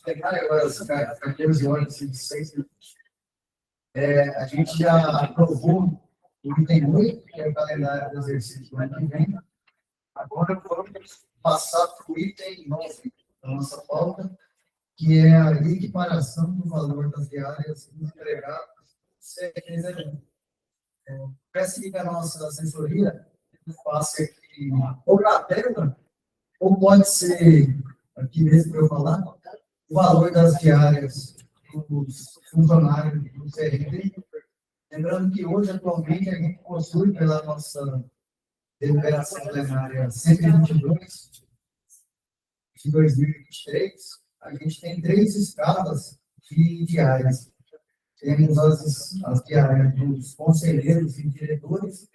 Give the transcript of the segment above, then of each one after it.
pegar agora as carteiras de ônibus de 6 minutos. A gente já aprovou o item 8, que é o calendário do exercício do ano que vem. Agora vamos passar para o item 9 da nossa pauta, que é a equiparação do valor das diárias dos empregados CR01. Peço que a nossa assessoria faça aqui ou na tela, ou pode ser aqui mesmo para eu falar, o valor das diárias dos funcionários do CRT. Lembrando que hoje, atualmente, a gente possui, pela nossa deliberação plenária 122 de 2023, a gente tem 3 escalas de diárias. Temos as diárias dos conselheiros e diretores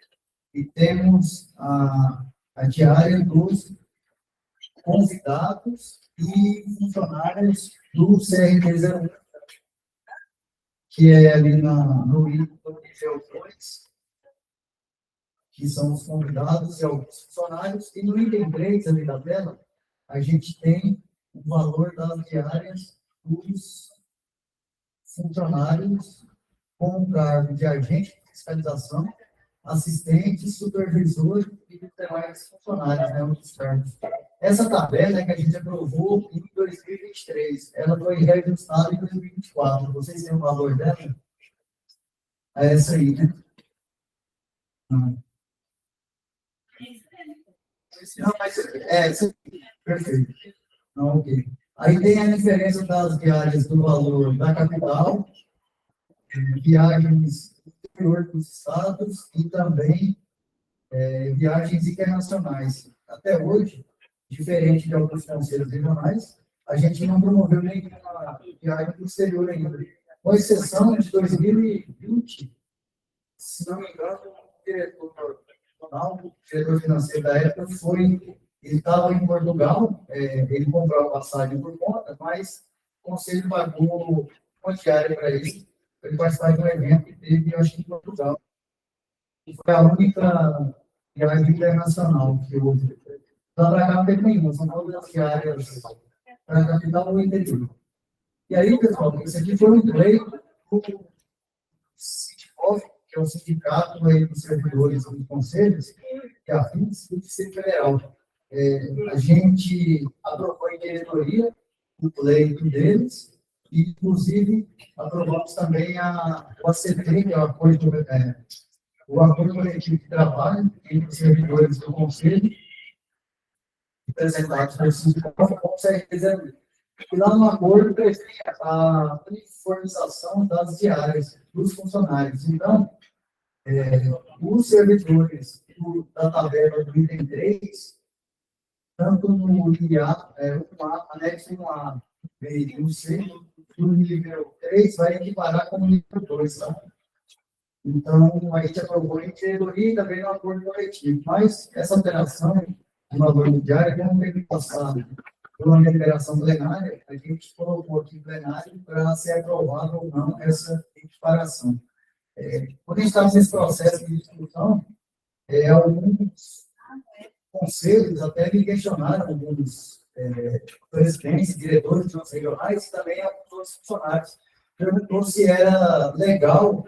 e temos a diária dos convidados e funcionários do CRT01, que é ali no nível 2, que são os convidados e alguns funcionários, e no item 3 ali da tela, a gente tem o valor das diárias dos funcionários com o cargo de agente de fiscalização, assistente, supervisor e demais funcionários, né, outros cargos. Essa tabela que a gente aprovou em 2023, ela foi reajustada em 2024. Vocês têm o valor dela? É essa aí, né? Não, mas perfeito. Não, ok. Aí tem a diferença das viagens do valor da capital, viagens do interior dos estados e também viagens internacionais. Até hoje, diferente de alguns conselhos regionais, a gente não promoveu nenhuma viagem para o exterior ainda. Com exceção de 2020, se não me engano, o diretor financeiro da época ele estava em Portugal, ele comprou a passagem por conta, mas o conselho pagou uma diária para ele participar de um evento que teve, eu acho que em Portugal. E foi a única viagem internacional que houve. Então, para cá não teve nenhuma, são todas as diárias para a capital ou interior. E aí, pessoal, esse aqui foi um pleito do Sindicov, que é o sindicato dos servidores dos conselhos, que é a FINS, do Distrito Federal. A gente aprovou em diretoria o pleito deles, e, inclusive, aprovamos também o ACT, que é o acordo coletivo de trabalho entre os servidores do conselho, representados pelo sindicato, como CRT01. E lá no acordo prevê a uniformização das diárias dos funcionários. Então, os servidores da tabela do item 3, tanto no IA, anexo 1A e 1C, no nível 3 vai equiparar com o nível 2. Tá? Então, a gente aprovou em diretoria e também no acordo coletivo. Mas essa alteração de valor do diário, como teve passado por uma deliberação plenária, a gente colocou aqui em plenário para ser aprovado ou não essa equiparação. Quando a gente está nesse processo de discussão, alguns conselhos até me questionaram, alguns presidentes, diretores de regionais e também alguns outros funcionários. Perguntou se era legal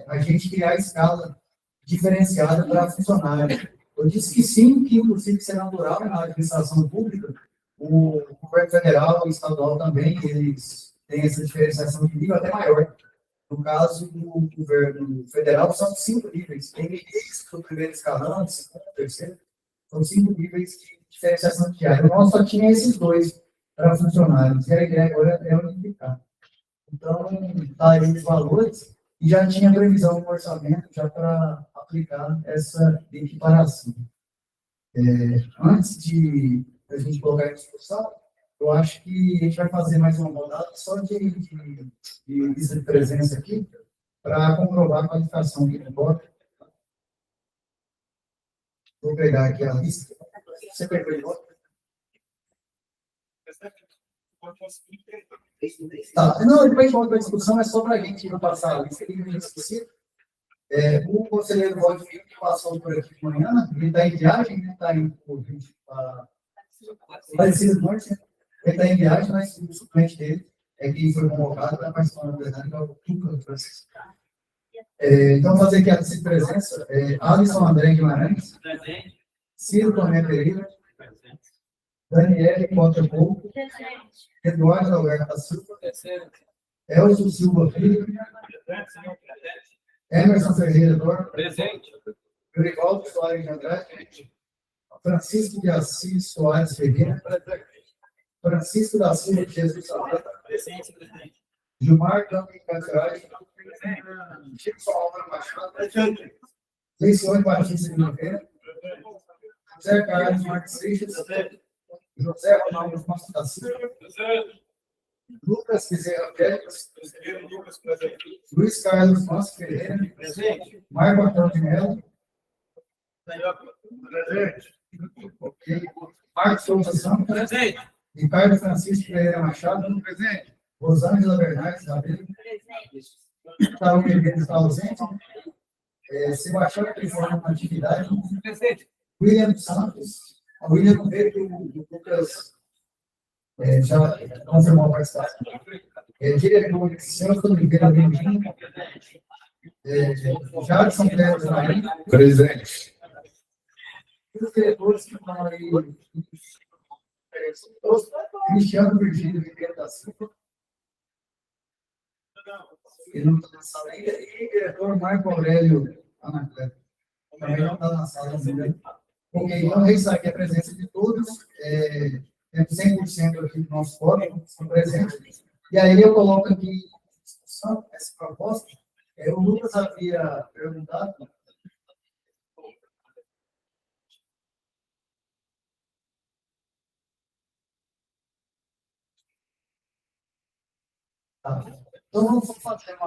a gente criar escala diferenciada para funcionários. Eu disse que sim, que inclusive isso é natural na administração pública. O governo federal e estadual também, eles têm essa diferenciação de nível até maior. No caso do governo federal, são 5 níveis. Tem níveis do primeiro escalão, do segundo, terceiro. São 5 níveis de diferenciação de diária. O nosso só tinha esses 2 para funcionários. E a ideia agora é unificar. Então, está aí os valores. E já tinha previsão no orçamento já para aplicar essa equiparação. Antes de a gente colocar em discussão, eu acho que a gente vai fazer mais uma rodada só de lista de presença aqui, para comprovar a qualificação aqui no bloco. Vou pegar aqui a lista. Você pegou o bloco? Tá. Não, depois volta a discussão, é só para a gente não passar a lista que a gente esqueceu. O conselheiro Rodrigo, que passou por aqui de manhã, ele está em viagem, está indo por 20 para Aparecido Norte, Ele está em viagem, mas o suplente dele é quem foi convocado para participar da verdade, que é o Tuca Francisco. Então, vou fazer aqui a presença. Alisson André Guimarães. Presente. Ciro Tomé Pereira. Presente. Daniele Cota Pouco. Eduardo Alberto da Silva. Presente. Elcio Silva Filho. Presente. Emerson Ferreira Dor. Presente. Grivaldo Soares de Andrade. Francisco de Assis Soares Ferreira. Presente. Francisco da Silva de Jesus Salvador. Presente, presidente. Gilmar Campos Cantaragem. Presente. Chico Álvaro Machado. Presente. Luciano Batista de Oliveira. José Carlos Marques Seixas. José Ronaldo Costa da Silva. Lucas Bezerra Pérez. Luiz Carlos Massa Ferreira. Presente. Marco Antônio de Mello. Presente. Ok. Marcos Souza Santos. Presente. Ricardo Francisco Pereira Machado. Presente. Rosângela Bernardes Rabelo. Presente. Taú Medeiros está ausente. Sebastião Triforno na atividade. Presente. William Santos. A William não veio que o Lucas já confirmou a participação. Diretor de Celso Oliveira Benjamin. Jadson Pérez Marinho. Presente. Os diretores que estão aí. Cristiano Virgílio Ribeiro da Silva. Ele não está na sala ainda. E o diretor Marco Aurélio Anacleto. Também não está na sala ainda. Ok, então, isso aqui é a presença de todos. Temos 100% aqui do nosso fórum, estão presentes. E aí eu coloco aqui em discussão essa proposta. O Lucas havia perguntado. Então, vamos fazer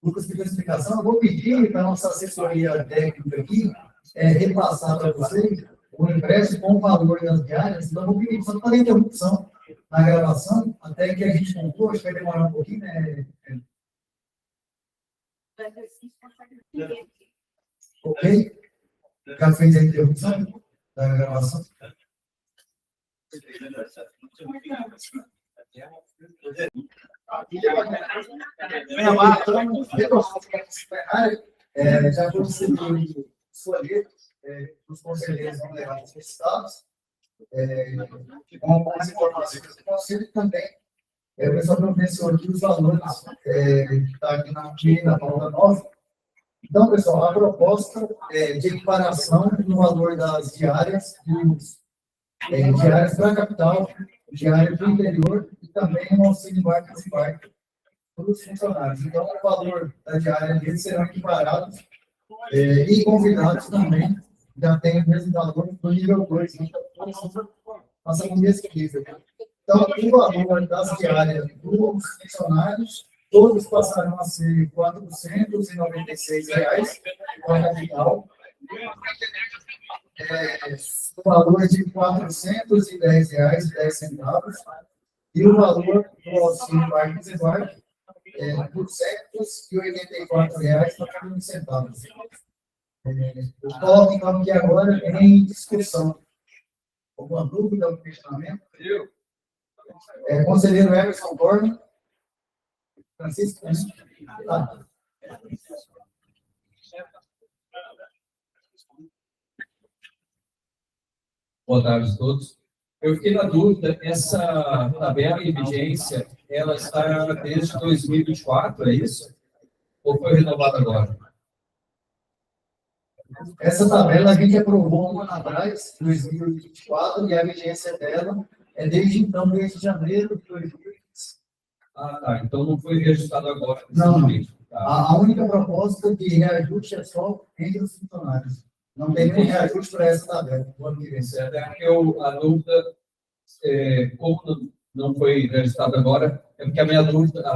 o Lucas pediu explicação. Eu vou pedir para a nossa assessoria técnica aqui repassar para vocês o ingresso com o valor das diárias. Então, eu vou pedir só para fazer interrupção na gravação, até que a gente conclua. Acho que vai demorar um pouquinho, né? Ok? Já fez a interrupção da gravação? Já consegui escolher os conselheiros vão levar os estados com algumas informações do conselho também. O pessoal providenciou aqui os valores que está aqui na pauta 9. Então, pessoal, a proposta de equiparação do valor das diárias, diárias para a capital, diárias do interior e também no auxílio barco e barco para os funcionários. Então, o valor da diária deles serão equiparados e convidados também já tem o mesmo valor do nível 2. Então, passamos o mesmo nível. Então, o valor das diárias dos funcionários, todos passarão a ser R$ 496 com a capital. O valor de R$ 410,10 e o valor do auxílio barco e barco R$ 284,91. Eu coloco então aqui agora em discussão. Alguma dúvida ou questionamento? Conselheiro Emerson Borno. Francisco. Tá. Boa tarde a todos. Eu fiquei na dúvida, essa tabela em vigência, ela está desde 2024, é isso? Ou foi renovada agora? Essa tabela a gente aprovou um ano atrás, 2024, e a vigência dela é desde então, desde janeiro de 2020. Ah, tá. Então não foi reajustado agora. Não. Tá. A única proposta de reajuste é só entre os funcionários. Não tem nem reajuste para essa tabela. Certo. É porque a dúvida, como não foi registrado agora, é porque a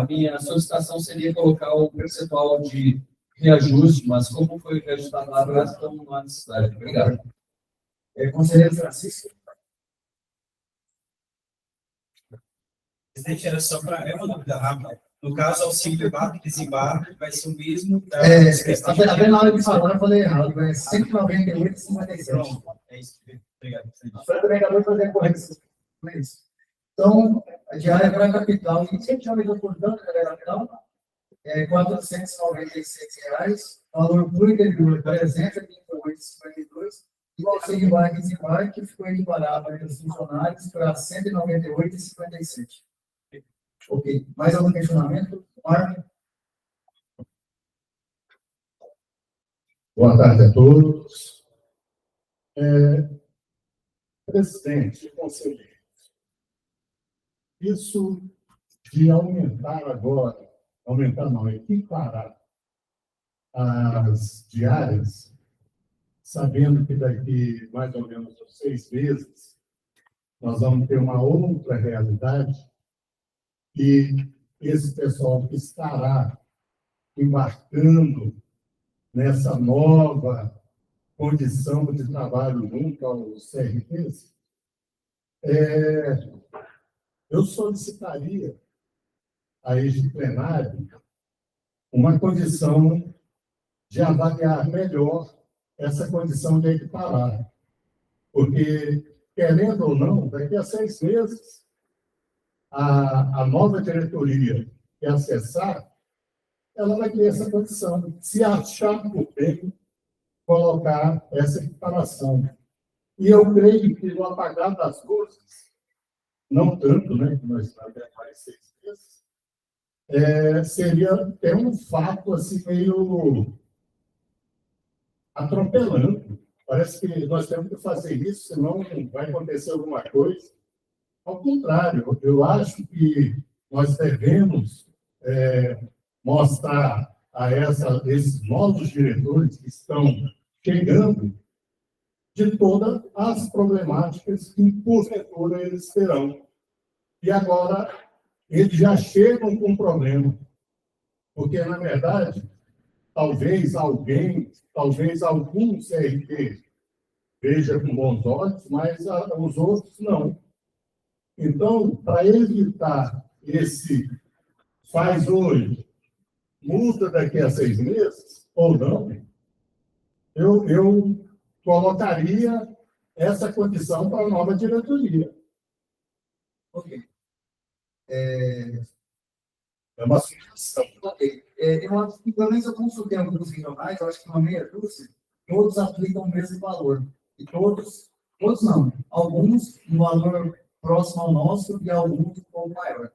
minha solicitação seria colocar o percentual de reajuste, mas como foi registrado lá atrás, então não há necessidade. Obrigado. Conselheiro Francisco. Presidente, era só para uma dúvida rápida. No caso, auxílio barco e desembarque vai ser o mesmo. Até na hora de falar, eu falei errado, é 198,57. É isso. Obrigado. Só também acabou de fazer a correção. Não é isso? Então, a diária para a capital, e sempre já aumentou por tanto da capital, R$ 496, valor por interior, 338,52, e o auxílio embarque e desembarque ficou equiparado entre os funcionários para R$ 198,57. Ok. Mais algum questionamento? Marco? Boa tarde a todos. Presidente, conselheiro, isso de aumentar agora, aumentar não, equiparar as diárias, sabendo que daqui mais ou menos 6 meses, nós vamos ter uma outra realidade, e esse pessoal que estará embarcando nessa nova condição de trabalho junto aos CRTs, eu solicitaria a este plenário uma condição de avaliar melhor essa condição de equiparar. Porque, querendo ou não, daqui a 6 meses, a nova diretoria que acessar, ela vai ter essa condição, se achar por bem, colocar essa equiparação. E eu creio que no apagar das luzes, não tanto, né, que nós estamos mais 6 meses, seria até um fato assim, meio atropelando. Parece que nós temos que fazer isso, senão vai acontecer alguma coisa. Ao contrário, eu acho que nós devemos mostrar a esses novos diretores que estão chegando de todas as problemáticas que, porventura, eles terão. E agora, eles já chegam com um problema. Porque, na verdade, talvez algum CRT veja com bons olhos, mas os outros não. Então, para evitar esse faz hoje, muda daqui a 6 meses, ou não, eu colocaria essa condição para a nova diretoria. Ok. É uma sugestão. Ok. Eu acho que, pelo menos eu consultei alguns regionais, eu acho que uma meia dúzia, todos aplicam o mesmo valor. E todos não. Alguns um valor próximo ao nosso e alguns um pouco maior.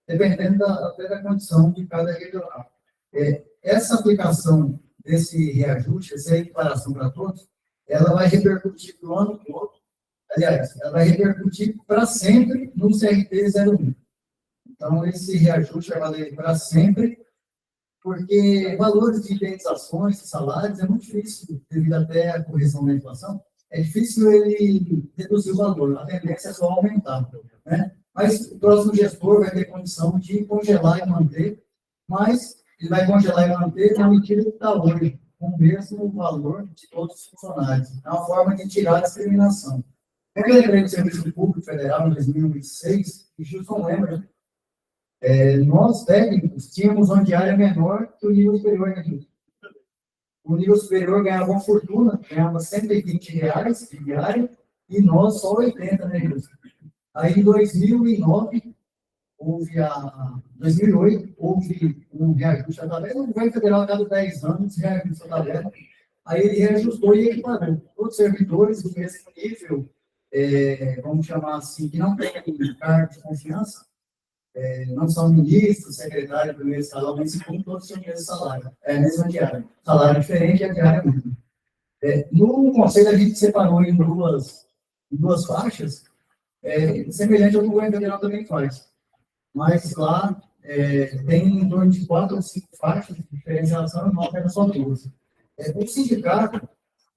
Dependendo até da condição de cada regional. Essa aplicação desse reajuste, essa equiparação para todos, ela vai repercutir para o ano todo. Aliás, ela vai repercutir para sempre no CRT 01. Então, esse reajuste vai valer para sempre, porque valores de indenizações e salários é muito difícil, devido até à correção da inflação, é difícil ele reduzir o valor, a tendência é só aumentar, né? Mas o próximo gestor vai ter condição de congelar e manter, mas ele vai congelar e manter na medida que está hoje, com o mesmo valor de todos os funcionários. É uma forma de tirar a discriminação. Quando eu entrei no Serviço Público Federal em 2006, e Gilson lembra, nós, técnicos, tínhamos uma diária menor que o nível superior, né? O nível superior ganhava uma fortuna, ganhava R$120 de diária, e nós só 80, né, Gilson? Aí, em 2008, houve um reajuste da tabela. O governo federal, a cada 10 anos, reajusta a tabela. Aí ele reajustou e equiparou. Todos os servidores do mesmo nível, vamos chamar assim, que não têm cargo de confiança, não são ministros, secretários, primeiro escalão, mas como todos têm o mesmo salário. É a mesma diária. Salário diferente e a diária mesmo. No conselho, a gente separou em duas faixas, semelhante ao que o governo federal também faz. Mas lá tem em torno de 4 ou 5 faixas de diferenciação, não apenas só 2. O sindicato,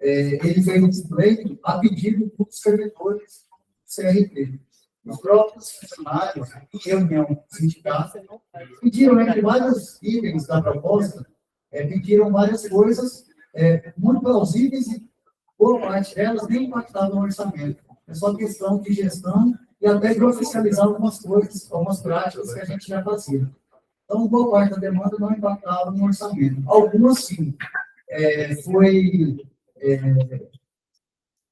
ele fez um pleito a pedido dos servidores do CRT. Os próprios funcionários, em reunião do sindicato, pediram, entre vários itens da proposta, pediram várias coisas muito plausíveis e, boa parte delas, nem impactavam no orçamento. É só questão de gestão e até de oficializar algumas coisas, algumas práticas que a gente já fazia. Então, boa parte da demanda não impactava no orçamento. Algumas, sim.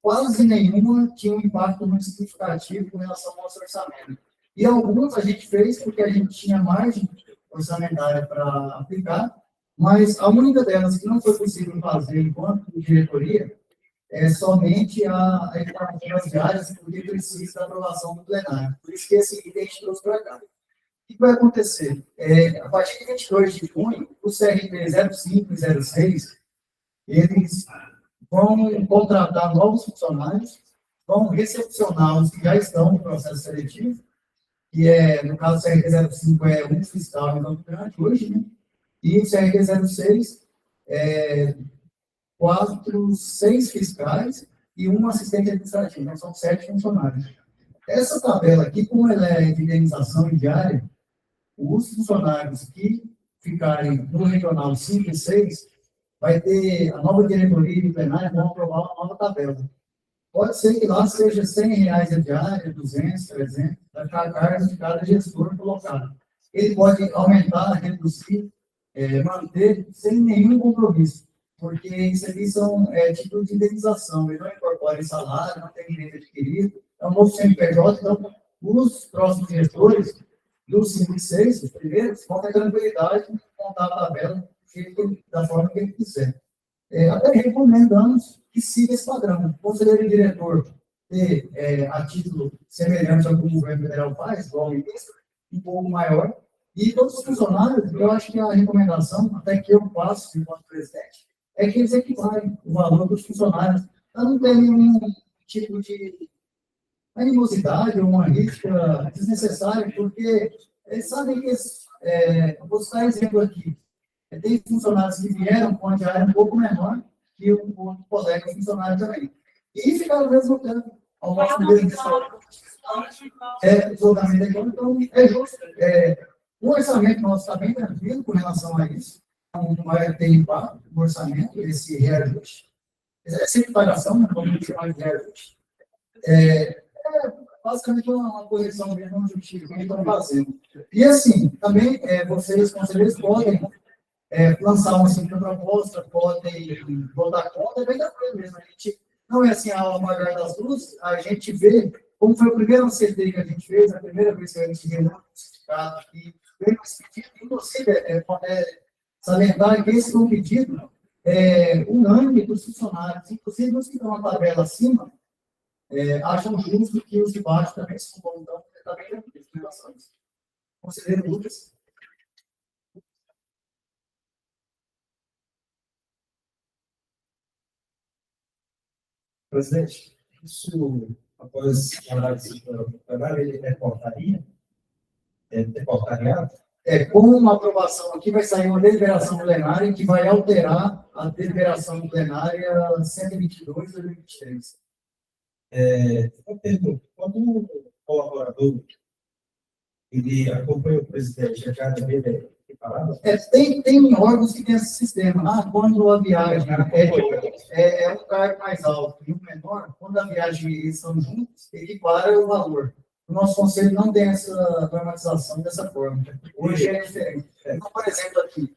quase nenhuma tinha um impacto muito significativo com relação ao nosso orçamento. E algumas a gente fez porque a gente tinha margem orçamentária para aplicar, mas a única delas que não foi possível fazer enquanto diretoria é somente a reclamação das diárias, porque precisa da aprovação do plenário. Por isso que esse item a gente trouxe para cá. O que vai acontecer? A partir de 22 de junho, o CRP 05 e 06, eles vão contratar novos funcionários, vão recepcionar os que já estão no processo seletivo, que no caso, o CRP 05 é um fiscal em Campo Grande hoje, né? E o CRP 06 é 6 fiscais e um assistente administrativo, então são 7 funcionários. Essa tabela aqui, como ela é de indenização diária, os funcionários que ficarem no regional 5 e 6, vai ter a nova diretoria e o plenário vão aprovar uma nova tabela. Pode ser que lá seja R$100 a diária, 200, 300, vai ficar a carga de cada gestor colocado. Ele pode aumentar, reduzir, manter, sem nenhum compromisso, porque isso aqui são títulos de indenização, ele não incorpora em salário, não tem direito adquirido, é um novo CNPJ, então os próximos gestores, dos 5 e 6, os primeiros, vão ter tranquilidade de montar a tabela da forma que ele quiser. Até recomendamos que siga esse padrão. O conselheiro e diretor ter a título semelhante ao que o governo federal faz, igual o ministro, um pouco maior, e todos os funcionários, eu acho que a recomendação, até que eu faço enquanto presidente, é que eles equivalem o valor dos funcionários, para não ter nenhum tipo de animosidade ou uma risca desnecessária, porque eles sabem que, vou citar exemplo aqui, tem funcionários que vieram com a diária um pouco menor que o colega funcionário também. E ficaram ao mesmo tempo, ao nosso mesmo deslocamento econômico, então é justo. O orçamento nosso está bem tranquilo com relação a isso, não vai ter impacto no orçamento, esse reajuste. É sempre pagação, não vamos chamar de reajuste. Basicamente uma correção mesmo, um justificativa que estão fazendo. E assim, também vocês, conselheiros, podem lançar uma simples proposta, podem votar contra, é bem tranquilo mesmo. A gente não é assim a aula maior das duas, a gente vê, como foi o primeiro CT que a gente fez, a primeira vez que a gente viu o certificado, e veio esse pedido, inclusive, salientar que esse foi um pedido unânime dos funcionários, inclusive os que estão na tabela acima, acham justo que os de baixo também se comportam, então, também tranquilo em relação a isso. Conselheiro Lucas. Presidente, isso, após a análise do plenário, ele é portaria? É portariado? Com uma aprovação aqui, vai sair uma deliberação plenária que vai alterar a deliberação plenária 122 de 2023. Uma pergunta: quando o colaborador ele acompanha o presidente, a carga dele é preparada? Tem órgãos que têm esse sistema. Quando a viagem é um cargo mais alto e um menor, quando a viagem eles são juntos, equipara o valor. O nosso conselho não tem essa normatização dessa forma. Hoje é diferente. Então, por exemplo, aqui,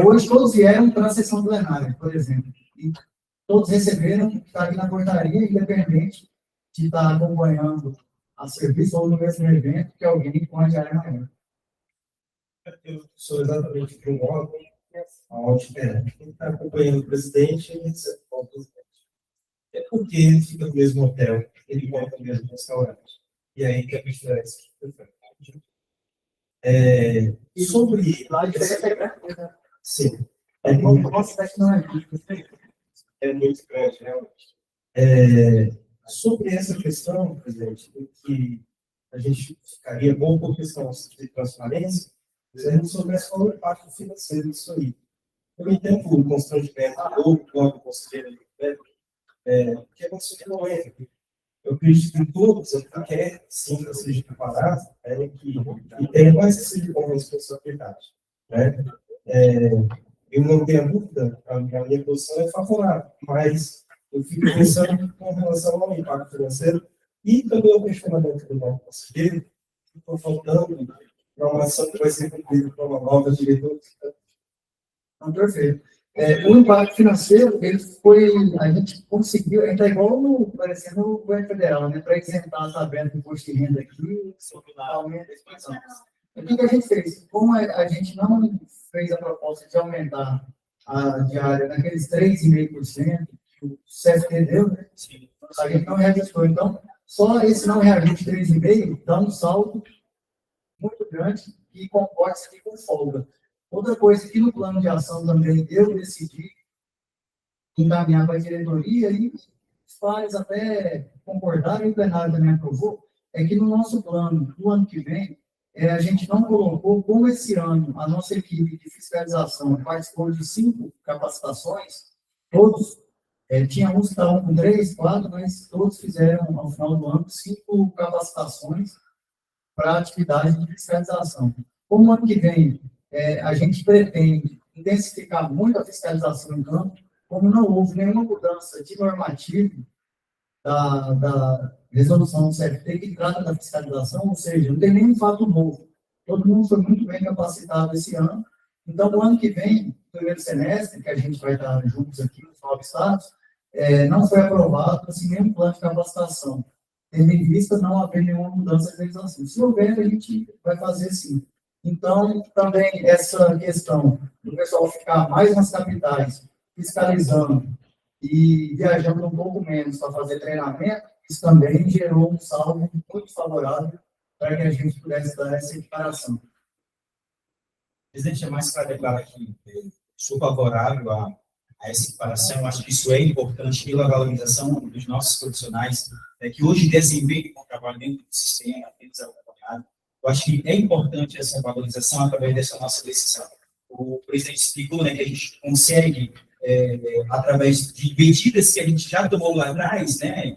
hoje todos vieram para a sessão plenária, por exemplo, e todos receberam, está aqui na portaria, independente de estar acompanhando a serviço ou no mesmo evento que alguém com a diária maior. Eu sou exatamente de um órgão onde quem está acompanhando o presidente ele recebe o presidente. É porque ele fica no mesmo hotel, ele volta no mesmo restaurante. E aí que a diferença. Sobre. Sim. É muito grande, realmente. Sobre essa questão, presidente, que a gente ficaria bom por questão de transparência, se a gente soubesse qual é o impacto financeiro disso aí. Eu entendo o constrangimento do próprio conselheiro, porque você não é. Eu acredito que todos aqui querem, sim, que seja preparado, que tenha mais esse com responsabilidade. Eu não tenho dúvida, a minha posição é favorável, mas eu fico pensando com relação ao impacto financeiro e também o questionamento do nosso conselheiro, que estou faltando para uma ação que vai ser cumprida por uma nova diretora. Perfeito. O impacto financeiro, ele foi, a gente conseguiu, está igual no, parecendo no governo federal, né, para isentar a tabela do imposto de renda aqui, sobre o aumento da expansão. O que a gente fez? Como a gente não fez a proposta de aumentar a diária naqueles 3,5% que o CFT deu, né, a gente não reajustou. Então, só esse não reajuste 3,5% dá um saldo muito grande e comporta-se aqui com folga. Outra coisa que no plano de ação também eu decidi encaminhar para a diretoria e os pares até concordaram e o plenário também aprovou, é que no nosso plano, do ano que vem, a gente não colocou, como esse ano a nossa equipe de fiscalização participou de 5 capacitações, todos, tinha uns que estavam com 3, 4, mas todos fizeram, ao final do ano, 5 capacitações para atividade de fiscalização. Como ano que vem a gente pretende intensificar muito a fiscalização em campo, como não houve nenhuma mudança de normativo da resolução do CFT que trata da fiscalização, ou seja, não tem nenhum fato novo. Todo mundo foi muito bem capacitado esse ano. Então, no ano que vem, no primeiro semestre, que a gente vai estar juntos aqui nos 9 estados, não foi aprovado assim, nenhum plano de capacitação. Tendo em vista não haver nenhuma mudança de legislação. Se houver, a gente vai fazer sim. Então, também essa questão do pessoal ficar mais nas capitais, fiscalizando e viajando um pouco menos para fazer treinamento, isso também gerou um saldo muito favorável para que a gente pudesse dar essa equiparação. Presidente, é mais para declarar que sou favorável a essa equiparação. Acho que isso é importante pela valorização dos nossos profissionais, que hoje desempenham um trabalho dentro do sistema, dentro da comunidade. Eu acho que é importante essa valorização através dessa nossa decisão. O presidente explicou, né, que a gente consegue, através de medidas que a gente já tomou lá atrás, né,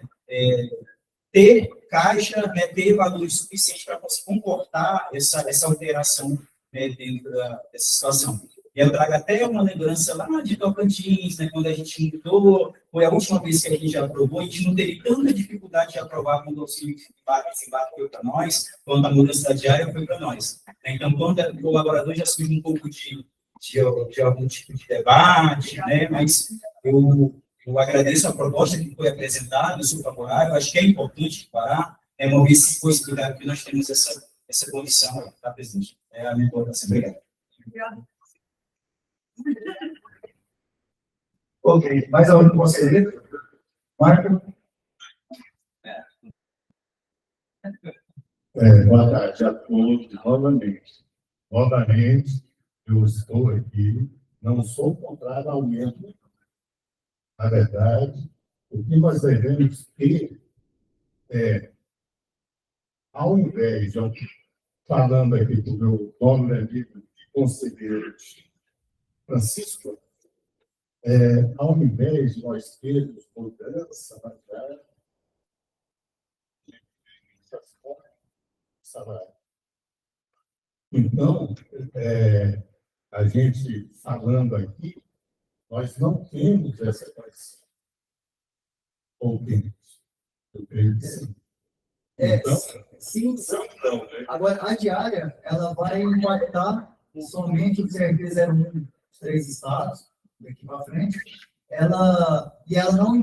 ter caixa, né, ter valores suficientes para conseguir comportar essa alteração, né, dentro dessa situação. E eu trago até uma lembrança lá de Tocantins, né, quando a gente mudou, foi a última vez que a gente já aprovou, a gente não teve tanta dificuldade de aprovar quando o auxílio desembarque foi para nós, quando a mudança da diária foi para nós. Então, quando o colaborador já surge um pouco de algum tipo de debate, né, mas eu agradeço a proposta que foi apresentada, sou favorável, acho que é importante parar, uma vez que foi explicado que nós temos essa condição, tá, presidente? É a minha importância. Obrigado. Ok, mais algum conselheiro? Marco? Boa tarde a todos, novamente. Novamente, eu estou aqui, não sou contrário ao aumento. Na verdade, o que nós devemos ter ao invés de, falando aqui do meu nome amigo de conselheiro Francisco, ao invés de nós termos mudança na diária, salário. Então, a gente falando aqui, nós não temos essa condição. Ou temos? Eu creio que sim. Então, Sim. não, né? Agora, a diária, ela vai impactar somente o CRT 01 dos 3 estados, daqui para frente, ela não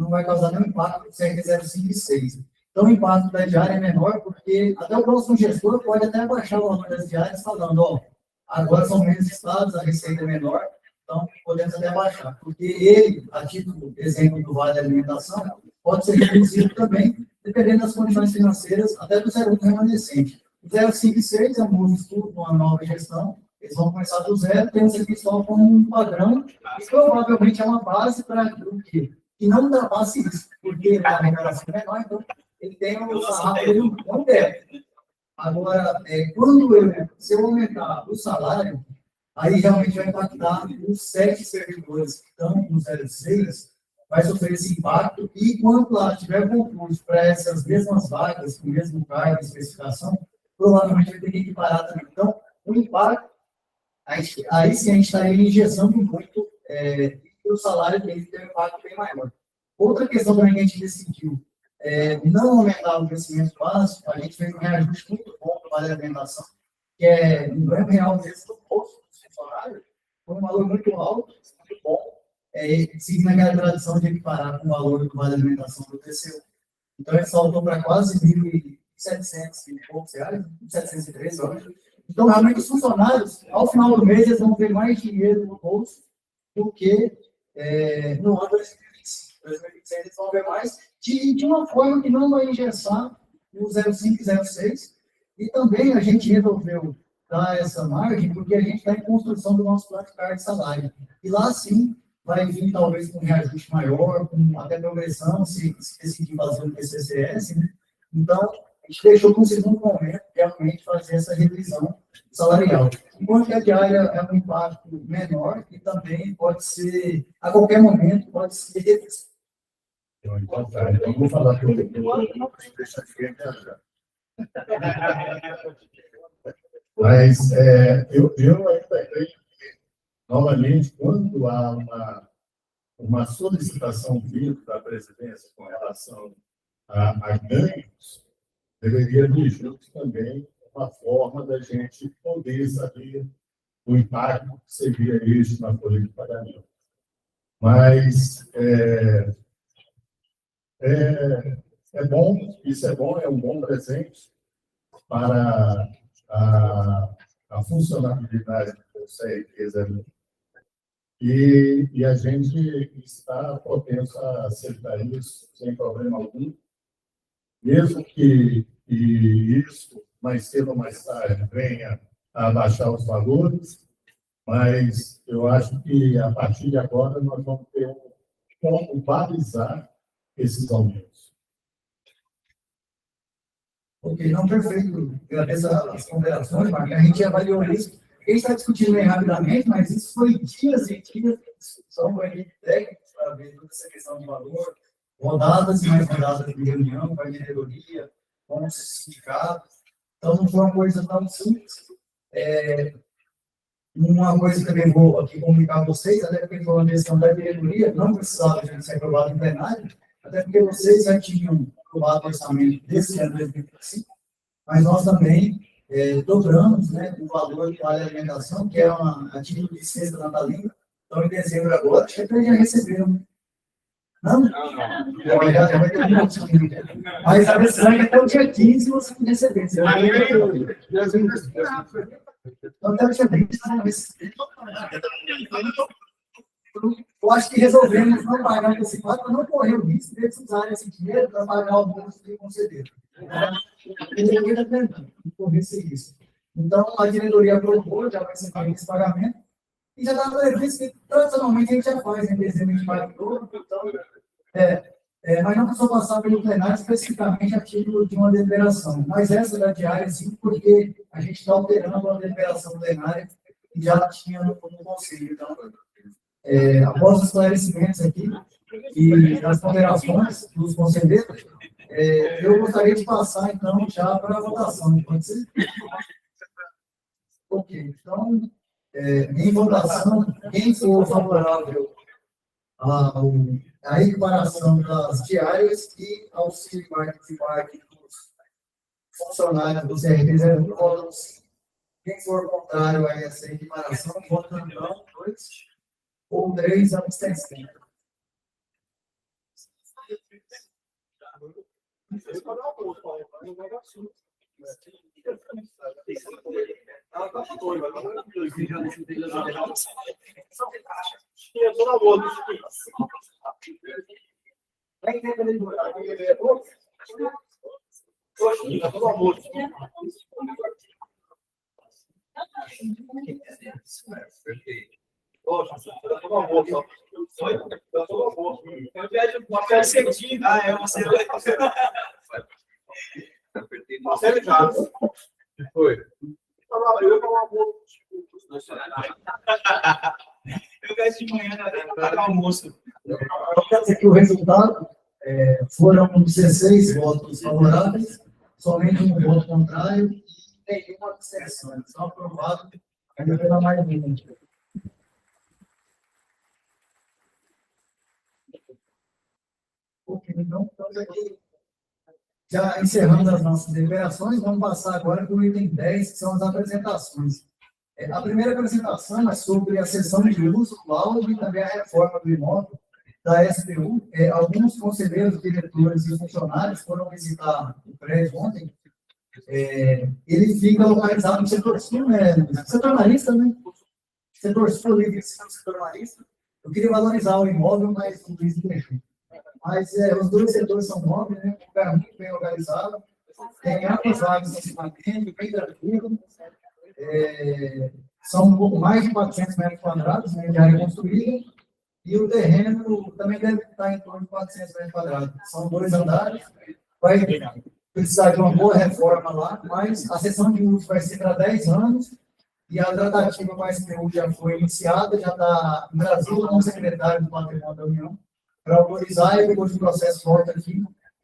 vai causar nenhum impacto no CRT 05 e 6. Então, o impacto da diária é menor, porque até o próximo gestor pode até abaixar o valor das diárias, falando, agora são menos estados, a receita é menor, então podemos até baixar. Porque ele, a título, exemplo do Vale da Alimentação, pode ser reduzido também, dependendo das condições financeiras, até do 01 remanescente. O 05 e 6 é um novo estudo, uma nova gestão, eles vão começar do zero, temos aqui só como um padrão, e provavelmente é uma base para aquilo que não ultrapasse isso, porque a arrecadação é menor, então ele tem um salário não deve. Agora, se eu aumentar o salário, aí realmente vai impactar os 7 servidores que estão no 06, vai sofrer esse impacto, e enquanto lá tiver concurso para essas mesmas vagas, com o mesmo cargo de especificação, provavelmente vai ter que equiparar também. Então, o impacto, aí sim a gente estaria injetando muito, e o salário dele tem um impacto bem maior. Outra questão também que a gente decidiu, não aumentar o crescimento básico, a gente fez um reajuste muito bom para o Vale da Alimentação, que é um R$1 mesmo do posto dos funcionários, foi um valor muito alto, seguindo aquela tradição de equiparar com o valor do vale alimentação do TCU. Então, ele saltou para quase 1.700 e poucos reais, 1.713, eu acho. Então, realmente, os funcionários, ao final do mês, eles vão ter mais dinheiro no bolso do que no ano 2025. 2026, eles vão ver mais, de uma forma que não vai engessar o 05 e 06. E também a gente resolveu dar essa margem, porque a gente está em construção do nosso plano de carga de salário. E lá, sim, vai vir talvez com um reajuste maior, com até progressão, se decidir fazer o PCCS, né? Então, a gente deixou para um segundo momento, realmente, fazer essa revisão salarial. Enquanto que a diária é um impacto menor e também pode ser, a qualquer momento, pode ser revisto. Então, tá. Então, vou falar para o deixa aqui viajar. Mas eu ainda creio que, novamente, quando há uma solicitação vindo da presidência com relação a ganhos, deveria vir junto também uma forma da gente poder saber o impacto que seria isso na folha de pagamento. Mas é bom, isso é bom, é um bom presente para a funcionalidade dessa empresa. E a gente está propenso a aceitar isso sem problema algum, mesmo que isso, mais cedo ou mais tarde, venha a baixar os valores, mas eu acho que, a partir de agora, nós vamos ter como balizar esses aumentos. Ok, não, perfeito. Agradeço as ponderações, Marco. A gente avaliou isso. A gente está discutindo bem rapidamente, mas isso foi dias e dias de discussão com a equipe técnica para ver toda essa questão de valor, rodadas e mais rodadas de reunião com a diretoria, com os sindicatos. Então, não foi uma coisa tão simples. Uma coisa que também vou aqui comunicar a vocês, até porque foi uma questão da diretoria, não precisava de ser aprovado em plenário, até porque vocês já tinham aprovado o orçamento desse ano de 2025, mas nós também dobramos, né, o valor do vale alimentação, que é a título de cesta natalina. Então, em dezembro agora, acho que até já receberam. Não? Não. Já vai ter um monte. Mas a decisão é que até o dia 15 você vai receber. Você vai receber. Então, até o dia 20 você vai receber. Eu acho que resolvemos não pagar antecipado para não correr o risco de eles usarem esse dinheiro para pagar o bônus que concederam. Correr esse risco. Então, a diretoria aprovou, já vai ser feito esse pagamento, e já está previsto que, tradicionalmente, a gente já faz, em dezembro a gente paga todo, então, mas não precisou passar pelo plenário especificamente a título de uma deliberação. Mas essa da diária, sim, porque a gente está alterando a deliberação plenária que já tinha no conselho. Então, após os esclarecimentos aqui e as ponderações dos conselheiros, eu gostaria de passar, então, já para a votação. Pode ser? Ok. Então, em votação, quem for favorável à equiparação das diárias e auxílio marketing dos funcionários do CRT 01, votam sim. Quem for contrário a essa equiparação, vota não, 2 ou 3 abstenções. Foi. Eu gasto de manhã para almoço. Quer dizer que o resultado foram 16 votos favoráveis, somente um voto contrário e nenhuma abstenção. Só aprovado ainda pela maioria. Ok, então estamos aqui. Já encerrando as nossas deliberações, vamos passar agora para o item 10, que são as apresentações. A primeira apresentação é sobre a sessão de uso, laudo e também a reforma do imóvel da SPU. Alguns conselheiros, diretores e funcionários foram visitar o prédio ontem. Ele fica localizado no setor sul, né? Setor marista, né? Setor sul, ali, setor marista. Eu queria valorizar o imóvel, mas não quis deixar. Mas os dois setores são móveis, né? Um lugar muito bem localizado. Tem amplas vagas de estacionamento, bem tranquilo. São um pouco mais de 400 metros quadrados, né, de área construída. E o terreno também deve estar em torno de 400 metros quadrados. São 2 andares. Vai precisar de uma boa reforma lá, mas a sessão de uso vai ser para 10 anos. E a tratativa com a SPU já foi iniciada, já está em Brasília com o secretário do Patrimônio da União, para autorizar e depois o processo volta aqui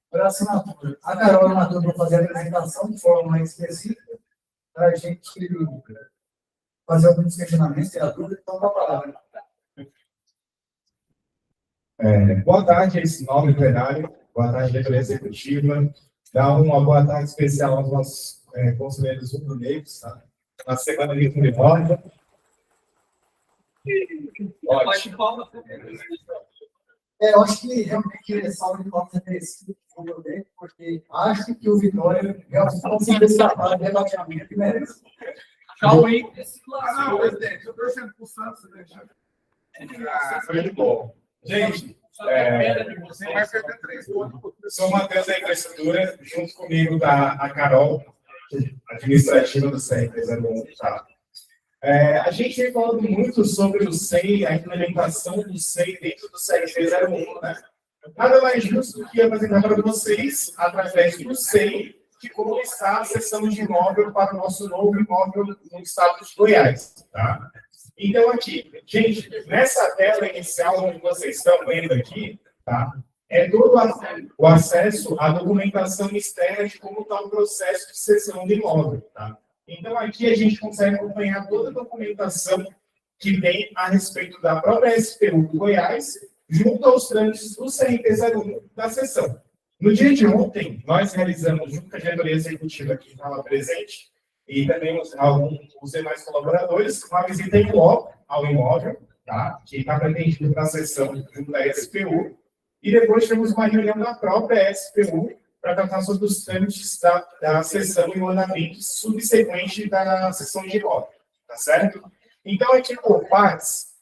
para assinatura. A Carol e o Matheus vão fazer a apresentação de forma mais específica, para a gente fazer alguns questionamentos, ter a dúvida, então com a palavra. Boa tarde a esse nobre plenário, boa tarde, diretoria executiva. Dá uma boa tarde especial aos nossos conselheiros rubro-negros, tá? Na semana de Uniforme. Ótimo. Eu acho que realmente salve de palmas é merecido, porque acho que o Vitória realmente conseguiu escapar do rebateamento e merece. Tchau, hein? Não, presidente, eu estou torcendo para o Santos. Muito bom. Gente, sou o Matheus da Infraestrutura, junto comigo está a Carol, administrativa do CEI 301, tá? A gente vem falando muito sobre o SEI, a implementação do SEI dentro do CEI 301, né? Nada mais justo do que apresentar para vocês, através do SEI, de como está a sessão de imóvel para o nosso novo imóvel no estado de Goiás, tá? Então, aqui, gente, nessa tela inicial, onde vocês estão vendo aqui, tá? É todo o acesso à documentação externa de como está o processo de cessão de imóvel, tá? Então, aqui a gente consegue acompanhar toda a documentação que vem a respeito da própria SPU do Goiás, junto aos trâmites do CRT01 da sessão. No dia de ontem, nós realizamos, junto com a diretoria executiva que estava presente, e também os demais colaboradores, uma visita em loco ao imóvel, tá? Que está pretendido para a sessão junto da SPU, e depois temos uma reunião da própria SPU para tratar sobre os trâmites da sessão e o andamento subsequente da sessão de imóvel, tá certo? Então, aqui por partes,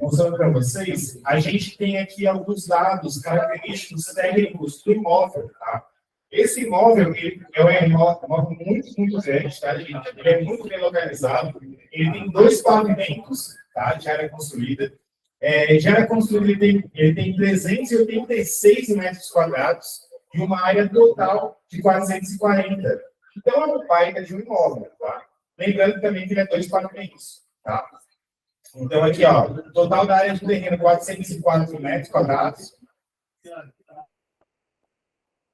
mostrando para vocês, a gente tem aqui alguns dados característicos técnicos do imóvel, tá? Esse imóvel, ele é um imóvel muito, muito grande, tá, gente? Ele é muito bem localizado, ele tem 2 pavimentos, tá, de área construída. De área construída, ele tem 386 metros quadrados e uma área total de 440. Então, é uma baita de um imóvel, tá? Lembrando também que ele é 2 pavimentos, tá? Então, aqui, ó, o total da área do terreno, 404 metros quadrados.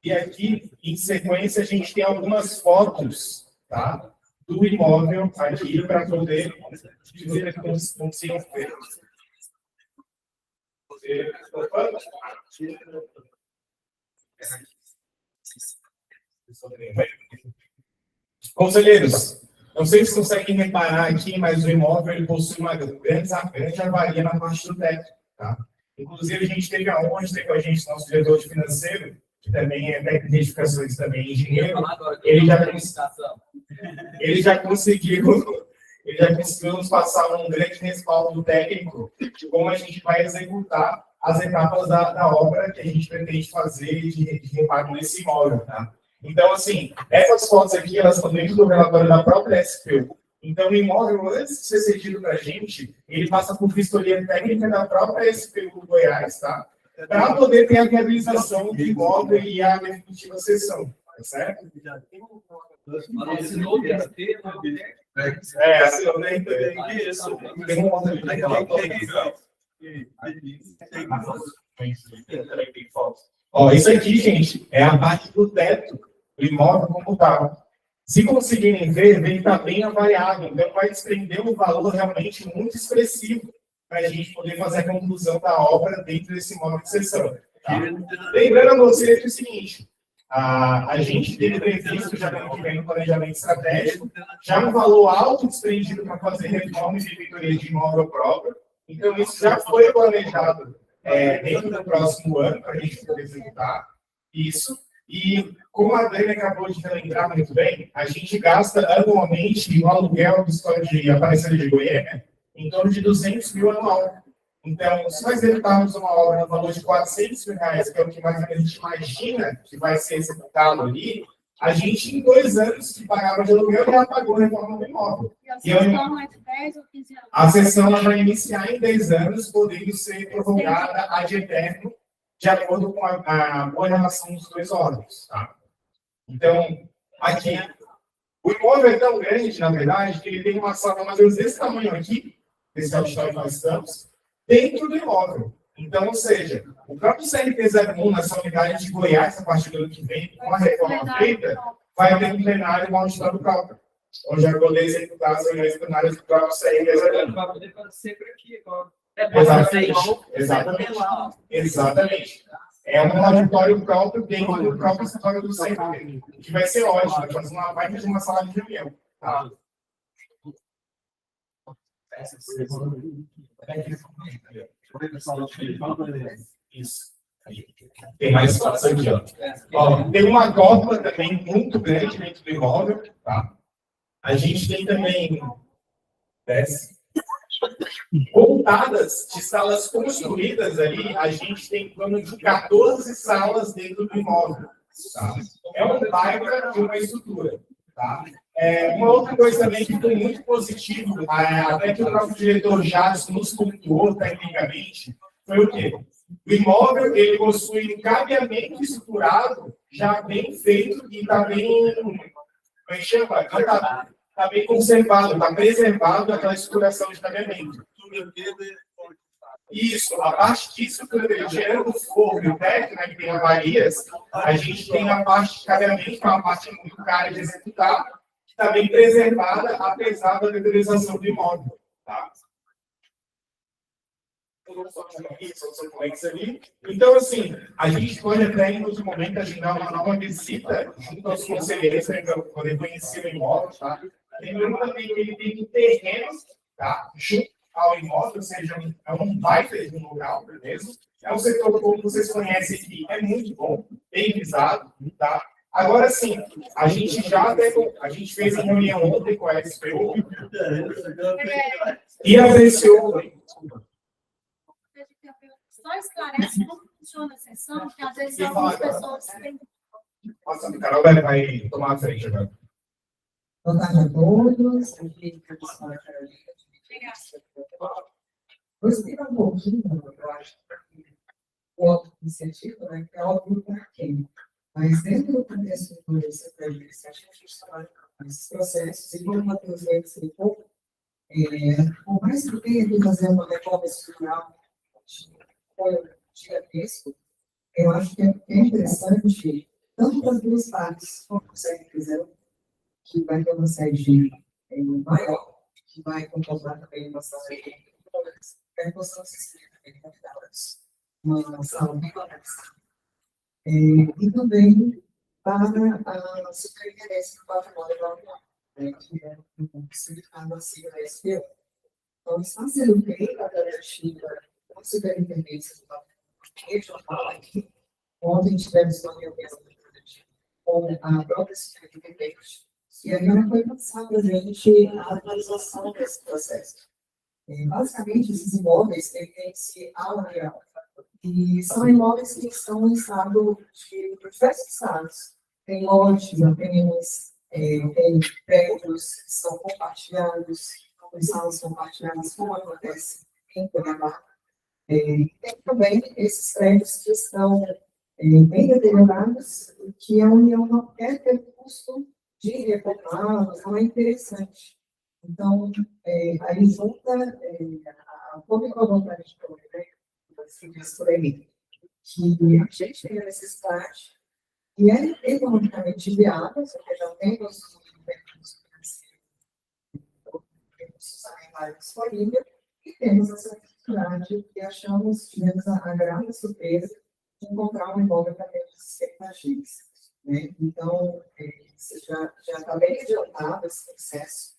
E aqui, em sequência, a gente tem algumas fotos, tá? Do imóvel aqui, para poder dizer que consigam ver. Conselheiros, não sei se conseguem reparar aqui, mas o imóvel ele possui uma grande avaria na parte do teto, tá? Inclusive, a gente teve aonde, com a gente, nosso diretor de financeiro, que também é técnico de edificações, também engenheiro, ele já conseguiu nos passar um grande respaldo técnico de como a gente vai executar as etapas da obra que a gente pretende fazer de reparo nesse imóvel, tá? Então, assim, essas fotos aqui, elas estão dentro do relatório da própria SPU. Então, o imóvel, antes de ser cedido para a gente, ele passa por vistoria técnica da própria SPU do Goiás, tá? Para poder ter a viabilização do imóvel e a definitiva cessão, tá certo? Assinou o DST, assinou o Ó, isso aqui, gente, é a parte do teto do imóvel como está. Se conseguirem ver, ele está bem avaliado, então vai desprender um valor realmente muito expressivo para a gente poder fazer a conclusão da obra dentro desse imóvel de cessão. Tá? Lembrando a vocês que é o seguinte, A gente teve previsto já no ano que vem no planejamento estratégico, já um valor alto desprendido para fazer reforma e benfeitoria de imóvel próprio. Então, isso já foi planejado dentro do próximo ano, para a gente poder executar isso. E, como a Adriana acabou de relembrar muito bem, a gente gasta anualmente no aluguel do escola de Aparecida de Goiânia em torno de 200 mil anual. Então, se nós executarmos uma obra no valor de 400 mil reais, que é o que mais ou menos a gente imagina que vai ser executado ali, a gente, em 2 anos que pagava de aluguel, já pagou a reforma do imóvel. E a sessão é de 10 ou 15 anos? A sessão ela vai iniciar em 10 anos, podendo ser prorrogada ad eterno, de acordo com a boa relação dos 2 órgãos. Tá? Então, aqui, o imóvel é tão grande, na verdade, que ele tem uma sala mais ou menos desse tamanho aqui, desse auditório que nós estamos, dentro do imóvel. Então, ou seja, o próprio CRT-01, nessa unidade de Goiás, a partir do ano que vem, com a reforma feita, vai ter um plenário no auditório próprio, onde vai poder executar as reuniões plenárias do próprio CRT-01. Vai poder fazer sempre aqui agora. Exatamente. É um auditório próprio dentro do próprio escritório do CRT, que vai ser ótimo, vai fazer uma baita de uma sala de reunião. Tá? Isso. Tem mais espaço aqui, ó. Ó, tem uma copa também muito grande dentro do imóvel, tá? A gente tem também contadas de salas construídas ali, a gente tem em torno de 14 salas dentro do imóvel. Tá? É um baita de uma estrutura. Tá? Uma outra coisa também que foi muito positivo, até que o próprio diretor Jadson nos pontuou tecnicamente, foi o quê? O imóvel, ele possui um cabeamento estruturado já bem feito e está bem, tá bem conservado, está preservado aquela estruturação de cabeamento. Isso, a parte de estrutura, gerando o forro e o teto, né, que tem avarias, a gente tem a parte de cabeamento, que é uma parte muito cara de executar, que está bem preservada, apesar da deterioração do imóvel. Tá? Então, assim, a gente pode até, em outro momento, agendar uma nova visita junto aos conselheiros para poder conhecer o imóvel. Tá? Lembrando também que ele tem um terreno, tá? Junto ao imóvel, ou seja, é um baita de um local, beleza? É um setor, como vocês conhecem aqui, é muito bom, bem visado, tá? Agora sim, a gente fez a reunião ontem com a SPO e a VCO. Só esclarece como funciona a sessão, porque às vezes algumas pessoas têm. Nossa, a Carol vai tomar a frente agora. Boa tarde a todos. Aqui, professora Carolina. Vou explicar um pouquinho, eu acho, o auto-iniciativo, né, que é óbvio para quem. Mas dentro do contexto do setor de iniciativa, a gente trabalha com esses processos, e como o Matheus veio explicou, por mais que tenha que fazer uma reforma estrutural gigantesco, eu acho que é interessante, tanto para as duas partes, como você quiser, que vai ter uma sede maior, que vai comportar também uma sala de percussão assistida também convidadas, uma sala bem organizada. E também para a superintendência do patrimônio da União, que é um significado assim da SPO. Então, está sendo feita a garantia da superintendência do patrimônio regional aqui, ontem tivemos uma reunião com a própria superintendente, e agora foi passada para a gente a atualização desse processo. Basicamente, esses imóveis pertencem ao União. E são imóveis que estão em estado de diversos estados. Tem lotes apenas, tem prédios que são compartilhados, com salas compartilhadas, como acontece em Cuiabá. Tem também esses prédios que estão bem deteriorados, que a União não quer ter custo de reformá-los, não é interessante. Então, aí junta a pública vontade de promover, assim, por aí, que a gente tem a necessidade, e é economicamente viável, porque já temos recursos financeiros, recursos sanitários disponíveis, e temos essa necessidade que tivemos a grande surpresa de encontrar um imóvel para ter expectativas. né? Então, você já está bem adiantado esse processo.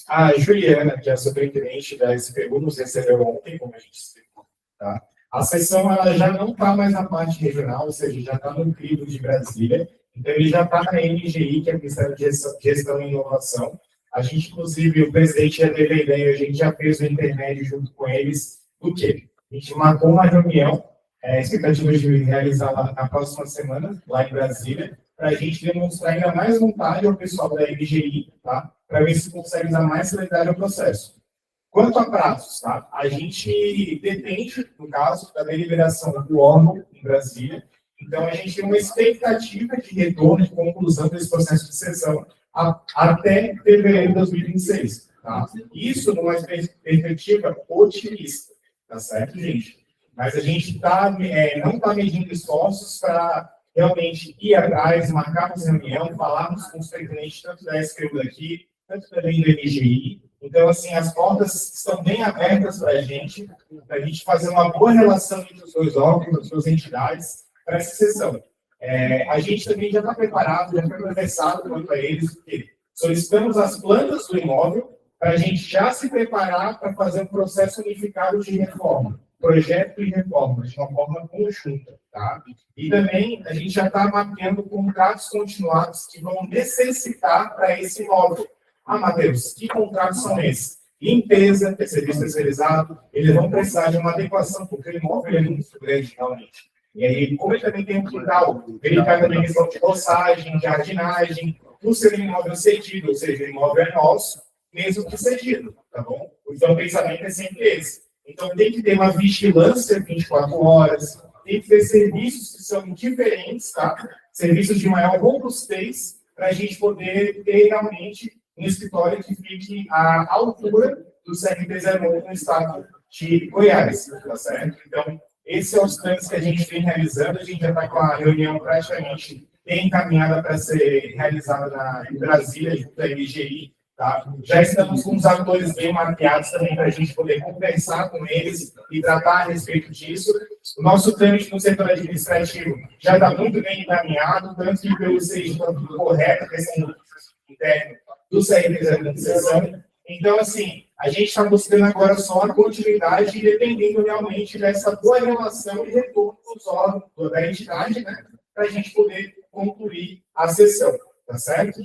A Juliana, que é a superintendente da SPU, nos recebeu ontem, como a gente explicou, tá? A sessão ela já não está mais na parte regional, ou seja, já está no crivo de Brasília, então ele já está na NGI, que é o Ministério de Gestão e Inovação. A gente, inclusive, o presidente já teve a ideia, a gente já fez o intermédio junto com eles, do quê? A gente marcou uma reunião, expectativa de realizar lá na próxima semana, lá em Brasília, para a gente demonstrar ainda mais vontade ao pessoal da NGI, tá? Para ver se consegue dar mais celeridade ao processo. Quanto a prazos, tá? A gente depende, no caso, da deliberação do órgão em Brasília. Então, a gente tem uma expectativa de retorno, de conclusão desse processo de sessão até fevereiro de 2026. Tá? Isso numa perspectiva otimista, tá certo, gente? Mas a gente não está medindo esforços para realmente ir atrás, marcarmos reunião, falarmos com os presidentes tanto da SPU daqui, tanto também do NGI. Então, assim, as portas estão bem abertas para a gente fazer uma boa relação entre os dois órgãos, as duas entidades, para essa sessão. A gente também já está preparado, já foi conversado quanto a eles, porque solicitamos as plantas do imóvel para a gente já se preparar para fazer um processo unificado de reforma, projeto de reforma, de uma forma conjunta, tá? E também a gente já está mapeando contratos continuados que vão necessitar para esse imóvel. Matheus, que contratos são esses? Limpeza, serviço terceirizado, eles vão precisar de uma adequação, porque o imóvel é muito grande, realmente. E aí, como ele também tem um quintal, ele cai também questão de roçagem, jardinagem, por ser um imóvel cedido, ou seja, o imóvel é nosso, mesmo que cedido, tá bom? Então, o pensamento é sempre esse. Então, tem que ter uma vigilância 24 horas, tem que ter serviços que são diferentes, tá? Serviços de maior robustez, para a gente poder ter realmente um escritório que fique à altura do CRT01 no estado de Goiás, tá certo? Então, esses são os planos que a gente vem realizando, a gente já está com a reunião praticamente bem encaminhada para ser realizada em Brasília, junto à NGI, tá? Já estamos com os atores bem mapeados também para a gente poder conversar com eles e tratar a respeito disso. O nosso trâmite no setor administrativo já está muito bem encaminhado, tanto que pelo seja tudo correto, a questão do interno do CRT01 de sessão. Então, assim, a gente está buscando agora só a continuidade, dependendo realmente dessa boa relação e retorno dos órgãos da entidade, né, para a gente poder concluir a sessão, tá certo?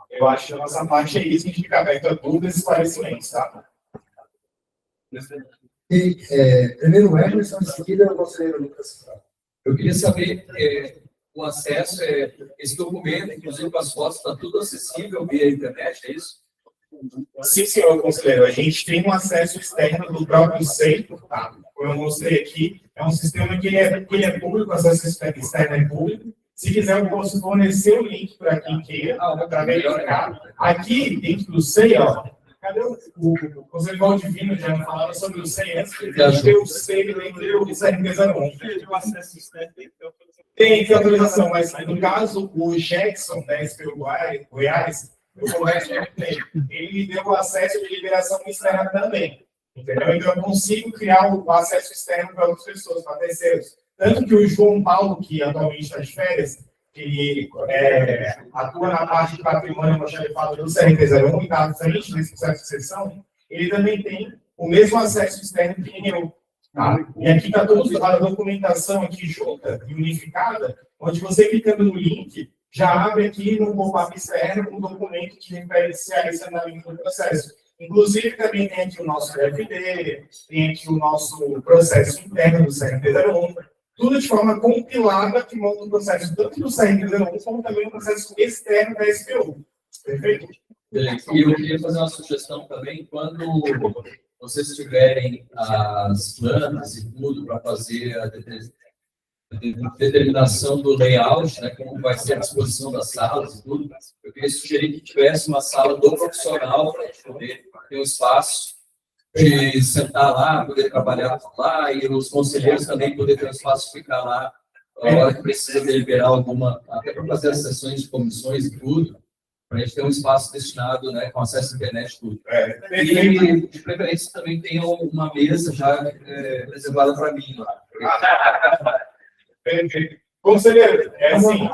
Eu acho que a nossa parte é isso, a gente fica aberto a dúvidas e esclarecimentos, tá? Primeiro o Emerson, em seguida o conselheiro Lucas. Eu queria saber o acesso, esse documento, inclusive com as fotos, está tudo acessível via internet, é isso? Sim, senhor conselheiro. A gente tem um acesso externo do próprio centro, tá? Como eu mostrei aqui, é um sistema que ele é público, o acesso externo é público. Se quiser, eu posso fornecer o link para quem queira, para verificar. Aqui, dentro do SEI, ó, cadê o conselheiro Valdivino já falava sobre o SEI antes, porque a gente tem o SEI dentro do CRT01. Tem autorização, mas no caso, o Jackson, da SPU Goiás, eu converso com ele, ele me deu acesso de liberação externa também, entendeu? Então, eu consigo criar o acesso externo para outras pessoas, para terceiros. Tanto que o João Paulo, que atualmente está de férias, que atua na parte de patrimônio almoxarifado do CRT01 e está à frente desse processo de sessão, ele também tem o mesmo acesso externo que eu. Tá? E aqui está toda a documentação aqui junta e unificada, onde você clicando no link, já abre aqui no pop-up externo um documento que refere-se a esse andamento do processo. Inclusive, também tem aqui o nosso FD, tem aqui o nosso processo interno do CRT01, tudo de forma compilada que monta um processo tanto do CRT01 como também um processo externo da SPU. Perfeito? E eu queria fazer uma sugestão também, quando vocês tiverem as plantas e tudo para fazer a determinação do layout, né, como vai ser a disposição das salas e tudo, eu queria sugerir que tivesse uma sala do profissional para a gente poder ter um espaço de sentar lá, poder trabalhar lá, e os conselheiros também poder ter um espaço de ficar lá, a hora que precisa deliberar alguma, até para fazer as sessões de comissões e tudo, para a gente ter um espaço destinado, né, com acesso à internet e tudo. E, de preferência, também tem uma mesa já reservada para mim lá. Perfeito. Conselheiro, é assim,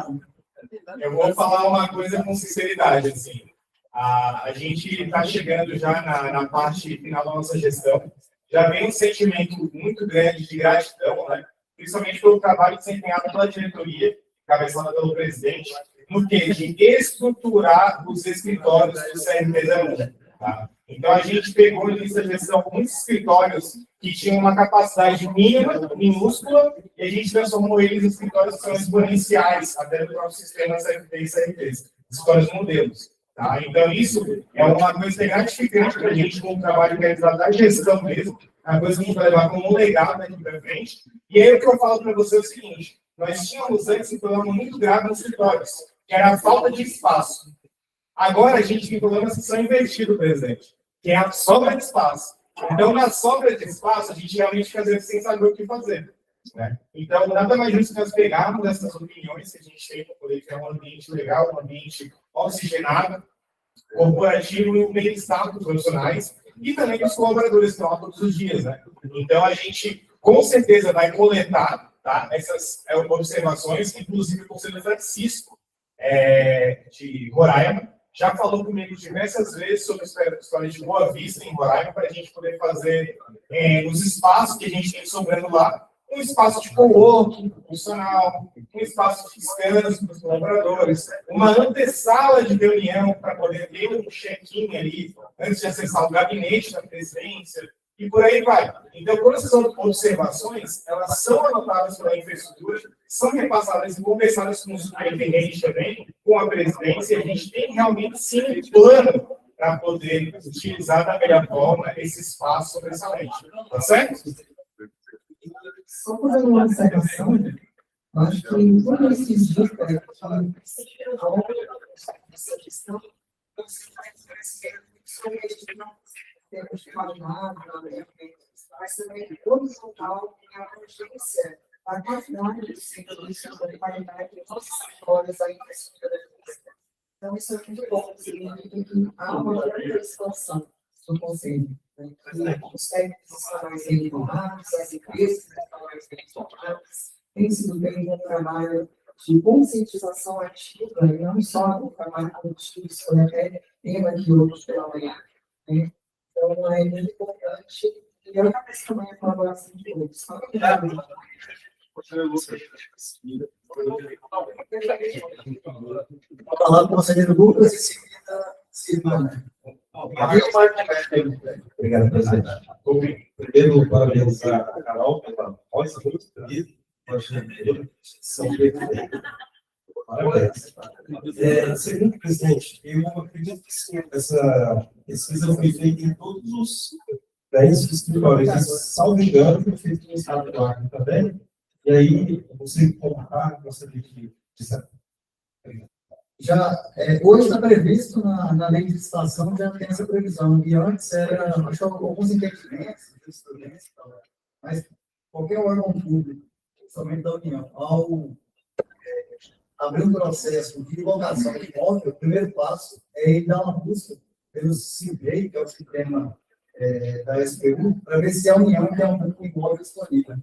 eu vou falar uma coisa com sinceridade, assim. A gente está chegando já na parte final da nossa gestão. Já vem um sentimento muito grande de gratidão, né? Principalmente pelo trabalho desempenhado pela diretoria, cabeçada pelo presidente, no que? De estruturar os escritórios do CRP01. Tá? Então, a gente pegou nessa gestão muitos escritórios que tinham uma capacidade mínima, minúscula, e a gente transformou eles em escritórios que são exponenciais, até no próprio sistema CRP e CRPs, escritórios modelos. Tá? Então, isso é uma coisa gratificante para a gente, com o trabalho realizado da gestão mesmo, é uma coisa que a gente vai levar como um legado daqui para frente. E aí, o que eu falo para você é o seguinte: nós tínhamos antes um problema muito grave nos escritórios, que era a falta de espaço. Agora, a gente tem problemas que são invertidos, presidente, que é a sobra de espaço. Então, na sobra de espaço, a gente realmente fica sem saber o que fazer. Né? Então, nada mais justo que nós pegarmos essas opiniões que a gente tem para poder criar um ambiente legal, um ambiente oxigenado, corporativo e um bem-estar para os profissionais e também para os colaboradores que estão lá todos os dias. Né? Então, a gente, com certeza, vai coletar, tá, essas observações, inclusive o Conselho Francisco de Roraima já falou comigo diversas vezes sobre a história de Boa Vista em Roraima, para a gente poder fazer os espaços que a gente tem sobrando lá, um espaço de co-working funcional, um espaço de descanso para os colaboradores, uma antessala de reunião para poder ter um check-in ali, antes de acessar o gabinete da presidência, e por aí vai. Então, todas essas observações, elas são anotadas pela infraestrutura, são repassadas e conversadas com os superintendentes também, com a presidência, e a gente tem realmente, sim, um plano para poder utilizar da melhor forma esse espaço sobressalente. Tá certo? Só fazendo uma observação, acho que quando se indica que essa questão não se faz somente temos de qualidade, mas também todo local tem a urgência da qualidade dos serviços, da qualidade dos setores da infraestrutura da pista. Então, isso é muito bom, significa que há uma grande expansão do Conselho. Os técnicos estão mais bem informados, as empresas estão mais bem informadas, tem sido bem um trabalho de conscientização ativa, e não só o trabalho coletivo, isso foi até tema aqui hoje pela manhã. Né? Então, é muito importante, e eu agradeço também a colaboração de todos. Vou falar com o conselheiro Lucas e seguida Silvana. Obrigado, presidente. Primeiro, parabenizar a Carol pela voz muito bonita. São perfeitos. Parabéns. Segundo, presidente, eu acredito que sim, essa pesquisa foi feita em todos os 10 escritórios. Salvo engano, foi feito no estado do Acre também. E aí, você colocar, gostaria de saber. Hoje está previsto na lei de licitação, já tem essa previsão. E antes era, acho que alguns impedimentos, mas qualquer órgão público, somente da União, ao abrir um processo de locação de imóvel, o primeiro passo é ir dar uma busca pelo CIVEI, que é o sistema da SPU, para ver se a União tem um imóvel disponível.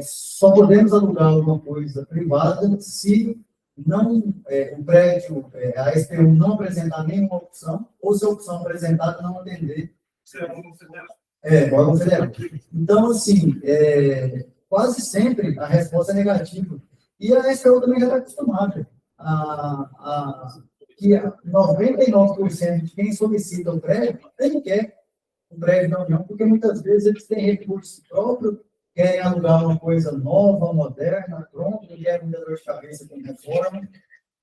Só podemos alugar alguma coisa privada se não, o prédio, a SPU não apresentar nenhuma opção, ou se a opção apresentada não atender. Órgão federal. Então, assim, quase sempre a resposta é negativa. E a SPU também já está acostumada que 99% de quem solicita o prédio nem quer o prédio da União, porque muitas vezes eles têm recurso próprio, querem alugar uma coisa nova, moderna, pronta, não querem muita dor de cabeça com reforma,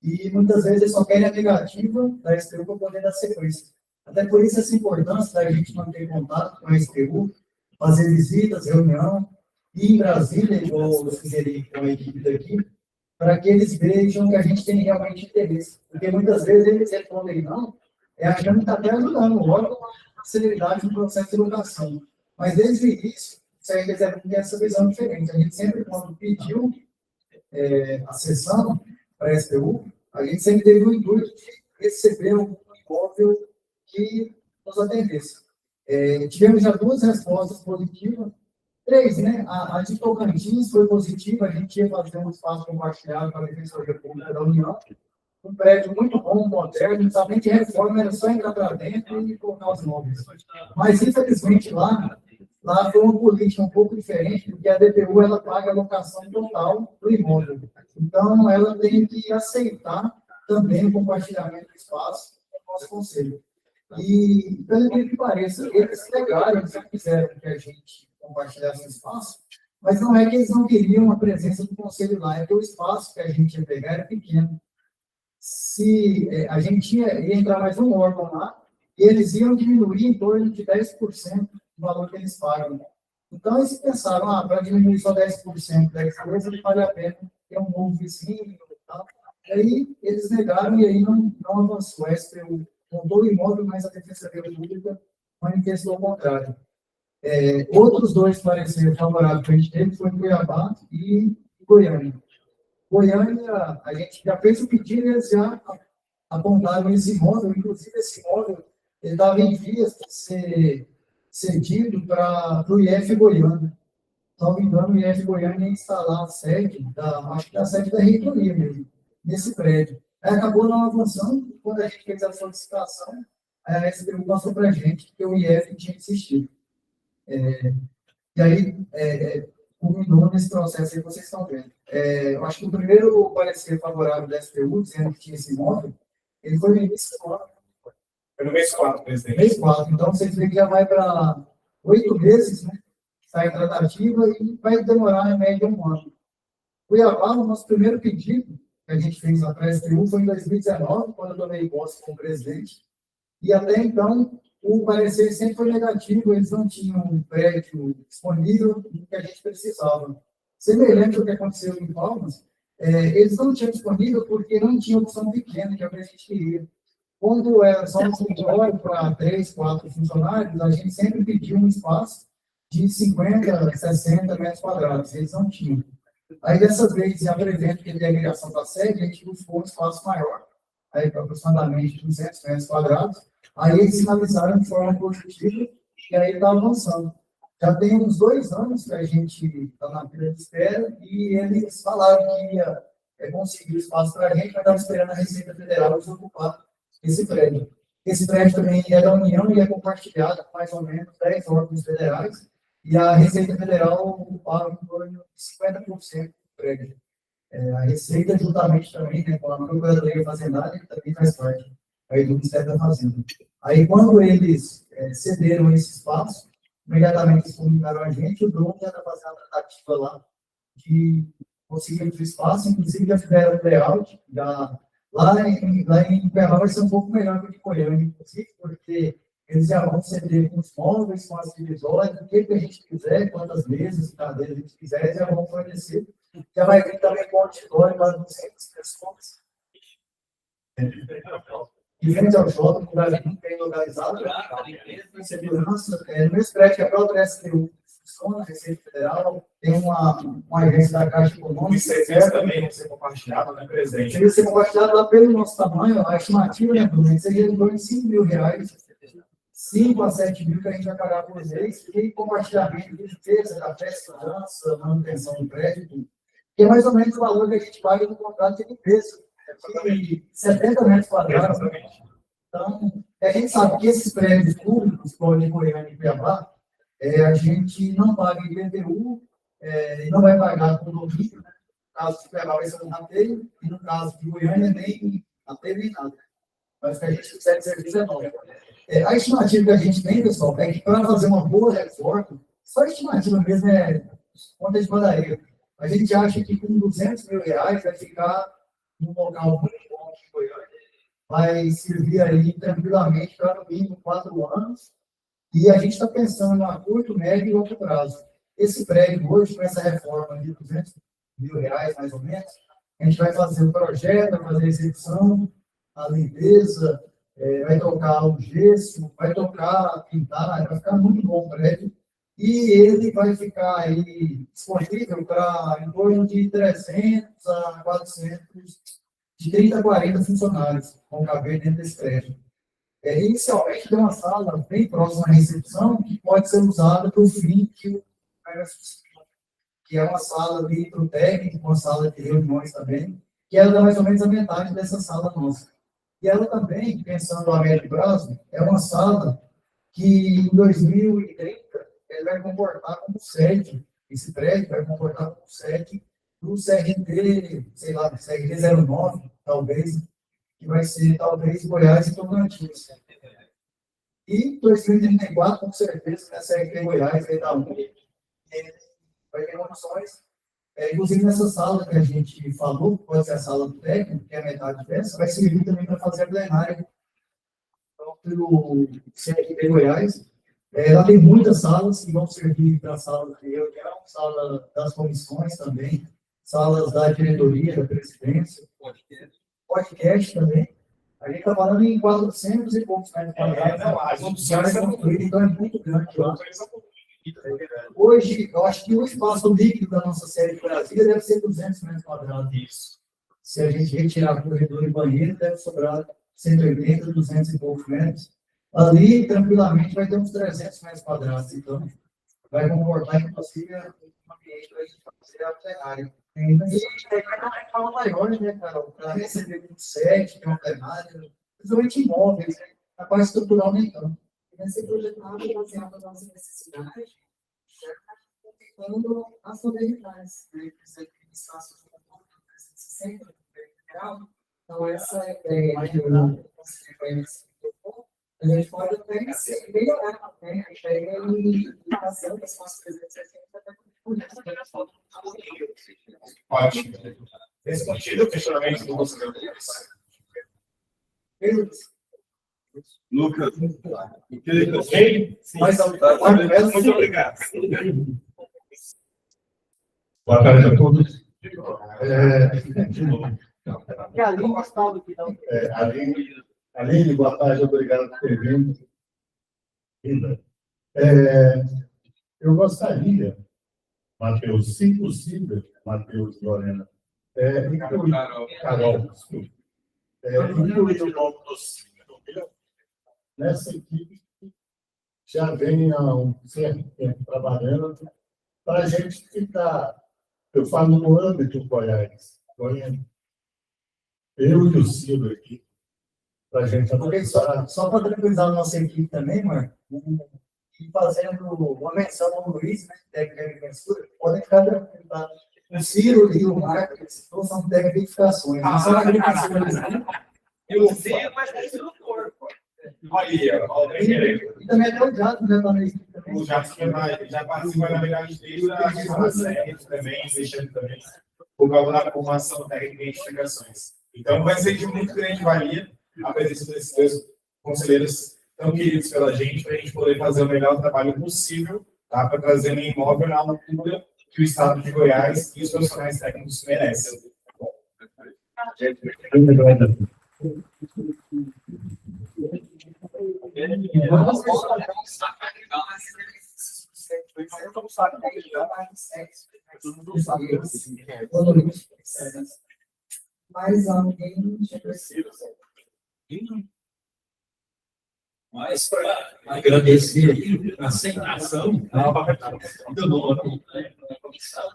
e muitas vezes eles só querem a negativa da SPU para poder dar sequência. Até por isso essa importância da gente manter contato com a SPU, fazer visitas, reunião, ir em Brasília, igual eu sugeri com a equipe daqui, para que eles vejam que a gente tem realmente interesse. Porque muitas vezes eles respondem não, achando que está até ajudando o órgão a celeridade no processo de locação. Mas desde o início, isso aí tem essa visão diferente. A gente sempre, quando pediu a sessão para a SPU, a gente sempre teve o intuito de receber um imóvel que nos atendesse. Tivemos já 2 respostas positivas Três, né? A de Tocantins foi positiva, a gente ia fazer um espaço compartilhado para a Defensoria Pública da União, um prédio muito bom, moderno, somente reforma, era só entrar para dentro e colocar os móveis. Mas, infelizmente, lá foi uma política um pouco diferente, porque a DPU ela paga a locação total do imóvel. Então, ela tem que aceitar também o compartilhamento do espaço com o nosso conselho. E, pelo que pareça, eles pegaram, eles já quiseram que a gente compartilhasse o espaço, mas não é que eles não queriam a presença do conselho lá, é que o espaço que a gente ia pegar era pequeno. Se a gente ia entrar mais um órgão lá, e eles iam diminuir em torno de 10% do valor que eles pagam. Então, eles pensaram, para diminuir só 10% da despesa, vale a pena ter um novo vizinho e tal. Aí, eles negaram e aí não avançou. A SPU montou o imóvel, mas a Defensoria Pública manifestou o contrário. Outros dois pareceram favoráveis que a gente teve foi Cuiabá e Goiânia. Goiânia, a gente já fez o pedido e eles já apontaram esse imóvel, inclusive esse imóvel, ele estava em vias de ser cedido para o IF Goiânia. Se não me engano, o IF Goiânia ia instalar a sede, acho que a sede da reitoria mesmo, nesse prédio. Aí acabou não avançando, quando a gente fez a solicitação, a SBU passou para a gente que o IF tinha insistido. E aí, culminou nesse processo aí que vocês estão vendo. Eu acho que o primeiro parecer favorável da SPU, dizendo que tinha esse imóvel, ele foi no início do ano. Foi no mês 4, presidente. Mês 4. Então, vocês veem que já vai para 8 meses, né? Sai em tratativa e vai demorar, em média, 1 ano. Cuiabá, o nosso primeiro pedido que a gente fez lá para a SPU foi em 2019, quando eu tomei posse como presidente. E até então, o parecer sempre foi negativo, eles não tinham um prédio disponível que a gente precisava. Semelhante ao que aconteceu em Palmas, eles não tinham disponível porque não tinha opção pequena, que é o que a gente queria. Quando era só um escritório para 3, 4 funcionários, a gente sempre pediu um espaço de 50, 60 metros quadrados, eles não tinham. Aí, dessa vez, já prevendo que ele é a migração da sede, a gente buscou um espaço maior, aí para aproximadamente 200 metros quadrados. Aí eles sinalizaram de forma positiva e aí está avançando. Já tem uns 2 anos que a gente está na fila de espera e eles falaram que ia conseguir o espaço para a gente, mas estava esperando a Receita Federal desocupar esse prédio. Esse prédio também é da União e é compartilhado com mais ou menos 10 órgãos federais e a Receita Federal ocupava em torno de 50% do prédio. A Receita, juntamente também, né, com a Procuradoria Fazendária, que também faz parte aí do Ministério da Fazenda. Aí, quando eles cederam esse espaço, imediatamente eles comunicaram a gente, o Dom já está fazendo a tratativa lá de conseguir o espaço, inclusive já fizeram o layout, lá em Cuiabá vai ser um pouco melhor do que Goiânia, inclusive, porque eles já vão ceder com os móveis, com as divisórias, o que a gente quiser, quantas mesas, cadeiras a gente quiser, eles já vão fornecer. Já vai vir também com o auditório para 200 pessoas. E frente ao shopping, o Brasil tem localizado, tem segurança, no mesmo prédio que a própria STU funciona, Receita Federal, tem uma agência da Caixa Econômica. Os serviços também vão ser compartilhados, né, presidente? Deve ser compartilhado lá pelo nosso tamanho, a estimativa, né, Bruno, seria em torno de R$5.000, 5 a 7 mil que a gente vai pagar por mês, e compartilhamento de despesa, café, segurança, manutenção do prédio, tudo. Que é mais ou menos o valor que a gente paga no contrato de limpeza. 70 metros quadrados. Então, a gente sabe que esses prédios públicos, como em Goiânia e Cuiabá, a gente não paga IPTU, não vai pagar condomínio, né? No caso de Cuiabá vai ser um rateio, e no caso de Goiânia nem rateio nem nada. Mas que a gente quiser de serviço é nova. A estimativa que a gente tem, pessoal, é que para fazer uma boa reforma, só a estimativa mesmo é conta de padaria. A gente acha que com R$200.000 vai ficar num local muito bom aqui em Goiânia, vai servir aí tranquilamente para no mínimo 4 anos, e a gente está pensando a curto, médio e longo prazo. Esse prédio hoje, com essa reforma de R$200.000 mais ou menos, a gente vai fazer o projeto, vai fazer a execução, a limpeza, vai tocar o gesso, vai tocar pintar, vai ficar muito bom o prédio. E ele vai ficar aí disponível para em torno de 300 a 400, de 30 a 40 funcionários vão caber dentro desse prédio. Inicialmente tem uma sala bem próxima à recepção que pode ser usada para o fim que que é uma sala ali para o técnico, uma sala de reuniões também, que ela dá mais ou menos a metade dessa sala nossa. E ela também, pensando a médio prazo, é uma sala que em 2030 ele vai comportar como sede, esse prédio vai comportar como sede do CRT, sei lá, CRT 09, talvez, que vai ser talvez Goiás e Tocantins. E em 2034, com certeza, essa CRT Goiás vai dar vai ter condições. Inclusive, nessa sala que a gente falou, pode ser a sala do técnico, que é a metade dessa, vai servir também para fazer a plenária. Então, pelo CRT Goiás, lá tem muitas salas que vão servir para a sala de reunião, sala das comissões também, salas da diretoria, da presidência, podcast também. A gente está falando em 400 e poucos metros quadrados. Então, é muito grande. Hoje, eu acho que o espaço líquido da nossa série de Brasília deve ser 200 metros quadrados. Isso. Se a gente retirar o corredor e banheiro, deve sobrar 180, 200 e poucos metros. Ali, tranquilamente, vai ter uns 300 metros quadrados. Então, vai comportar, inclusive, um ambiente para a gente fazer a plenária. E vai dar uma fala maior, né, Carol? Para receber um set, ter uma plenária, principalmente imóveis, né? A parte estrutural nem tanto. Vai ser projetado baseado nas nossas necessidades, contemplando as modalidades, né? Por exemplo, que espaço de conforto, 360, no governo federal. Então, essa ideia a gente pode até melhorar também a ideia de fazer o espaço 360 até com Ótimo. Nesse sentido, o questionamento do conselheiro. Lucas, Ok? muito obrigado. Boa tarde a todos. Aline, boa tarde, obrigado por ter vindo. Eu gostaria, Matheus, se possível, Matheus e Lorena, Carol, desculpe, incluir o nome do Ciro nessa equipe que já vem há um certo tempo trabalhando para a gente ficar, eu falo no âmbito Goiás, eu e o Ciro aqui, para a gente avançar. Só para tranquilizar a nossa equipe também, Marco, e fazendo uma menção ao Luiz, né, técnico de agricultura, podem ficar tranquilos, tá? O Ciro e o Marco, eles são técnicos de edificações, não são agricultores. Eu sei, mas é no corpo. E também até o Jato já está na equipe também. O Jato já participa, na verdade, desde a série também, deixando também, por causa da formação técnica e identificações. Então, vai ser de muito grande valia a presença desses dois conselheiros tão queridos pela gente, para a gente poder fazer o melhor trabalho possível, tá? Para trazer um imóvel na altura que o Estado de Goiás e os profissionais técnicos merecem. Mas alguém já precisa. Mas para agradecer a aceitação do nome da comissão,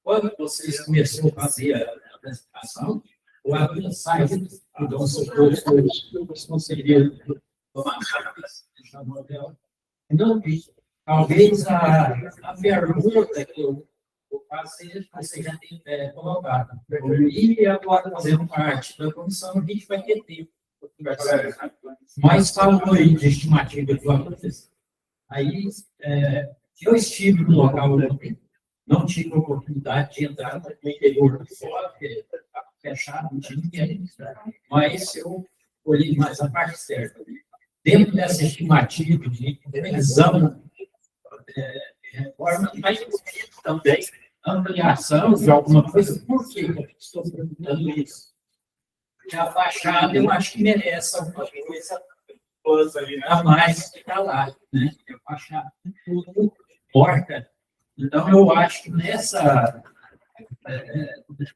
quando vocês começaram a fazer a apresentação, o Abel saiu do nosso posto, os conselheiros do Machadas, não vi. Talvez a pergunta que eu vou fazer, você já tem colocado. E agora, fazendo parte da comissão, a gente vai ter tempo. Mas falando aí de estimativa de valores, aí eu estive no local, não tive a oportunidade de entrar no interior do fora, porque estava fechado, não tinha ninguém, mas eu olhei mais a parte certa. Dentro dessa estimativa de revisão, reforma, vai incluir também ampliação de alguma coisa. Por que eu estou perguntando isso? Porque a fachada, eu acho que merece alguma coisa a mais que está lá, né? A fachada tudo porta. Então, eu acho que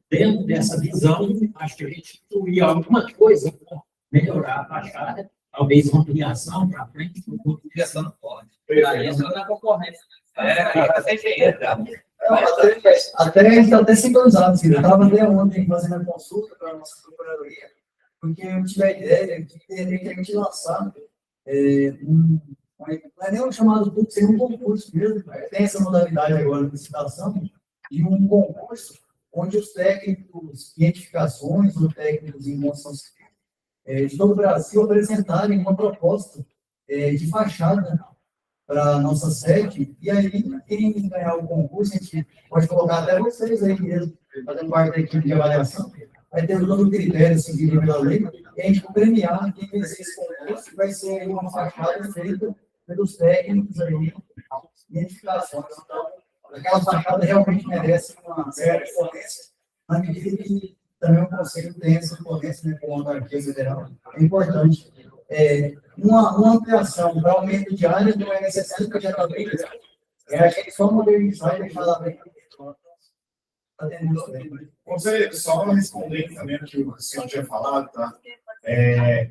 dentro dessa visão, acho que a gente incluir alguma coisa para melhorar a fachada, talvez uma ampliação para frente, ampliação não pode. Aí entra na concorrência. Você engenheiro, tá? Até a gente está até sincronizado, assim, eu estava até ontem fazendo a consulta para a nossa procuradoria, porque eu tive a ideia de de repente a gente lançar não é nem um chamado público, seria um concurso mesmo, tem essa modalidade agora de licitação, e um concurso onde os técnicos em edificações, os técnicos em construção civil de todo o Brasil apresentarem uma proposta de fachada para a nossa sede, e aí quem ganhar o concurso, a gente pode colocar até vocês aí mesmo, fazendo parte da equipe de avaliação, vai ter todo o critério seguido pela lei, e a gente vai premiar quem vencer esse concurso, que vai ser aí uma fachada feita pelos técnicos aí, em edificações. Então, aquela fachada realmente merece uma séria potência, na medida que também o Conselho tem essa potência, né, como a autarquia federal. É importante. Uma ampliação para aumento de área não é necessário, porque já está bem. A gente só modernizar e deixar lá bem. Conselheiro, só respondendo também o que o senhor tinha falado, tá?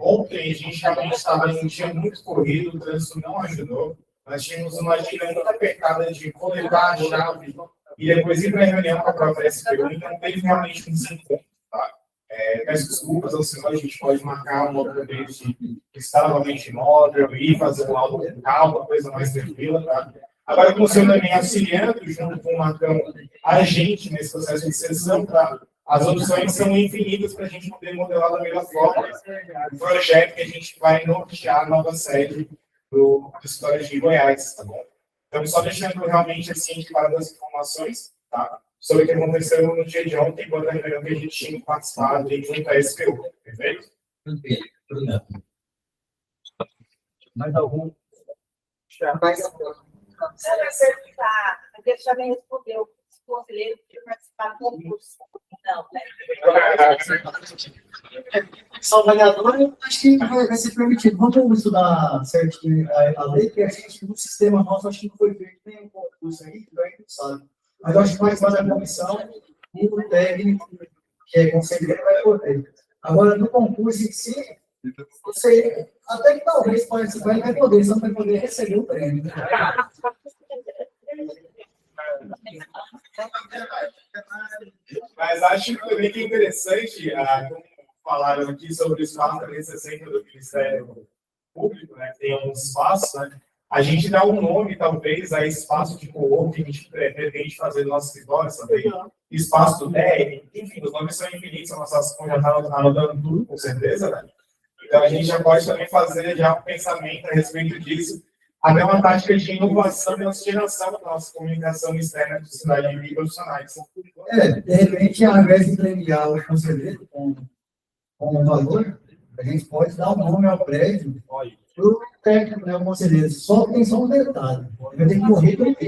Ontem a gente realmente estava em um dia muito corrido, o trânsito não ajudou. Nós tínhamos uma agenda muito apertada de coletar a chave e depois ir para a reunião com a própria SPU, então teve realmente um desencontro, tá? Peço desculpas ao senhor, a gente pode marcar um outro vez de estar novamente imóvel e fazer um laudo com calma, coisa mais tranquila, tá? Agora, como o senhor também auxiliando, junto com o Marcão, a gente nesse processo de seleção, tá? As opções são infinitas para a gente poder modelar da melhor forma o projeto que a gente vai nortear a nova sede do História de Goiás, tá bom? Então, só deixando realmente assim, claro as informações, tá? Sobre o que aconteceu no dia de ontem, quando a reunião que a gente tinha participado e junto à SPU, perfeito? Mais algum? Mais algum? Só para perguntar, a gente já me respondeu, o conselheiro que participar do concurso. Não, né? Salvador, eu acho que vai ser permitido. Vamos estudar certinho a lei, porque a gente, no sistema nosso, acho que não foi feito nenhum concurso aí, que a gente sabe. Mas eu acho que mais faz a comissão e o técnico, que é conselheiro, vai poder. Agora, no concurso em si, você, até que talvez participar, ele vai poder, só não vai poder receber o prêmio. Mas acho também que é interessante, como falaram aqui sobre o espaço 360 do Ministério Público, né, que tem alguns espaços, né, a gente dá um nome, talvez, a espaço de co-work que a gente pretende fazer no nosso escritório também, espaço do TR, enfim, os nomes são infinitos, a nossa associação já está anotando tudo, com certeza, né? Então, a gente já pode também fazer já um pensamento a respeito disso, até uma tática de inovação e oxigenação da nossa comunicação externa de cidade e profissionais. De repente, ao invés de premiar o conselheiro com um valor, a gente pode dar um nome ao prédio para o técnico, né, o conselheiro. Só tem só um detalhe. Ele vai ter que morrer primeiro.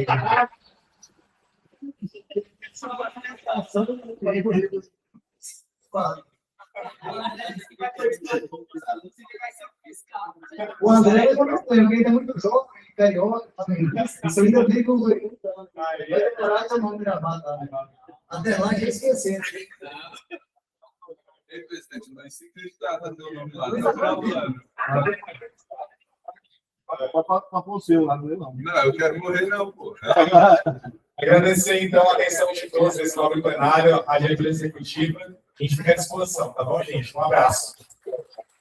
O André já não foi, porque ele é muito jovem, carioca, isso ainda vem com vai demorar o nome gravado lá. Até lá já esqueceram. Presidente, não é se acreditar fazer o nome lá. Não, eu quero morrer, não, pô. Agradecer, então, a atenção de todos nesse nobre plenário, a diretoria executiva. A gente fica à disposição, tá bom, gente? Um abraço.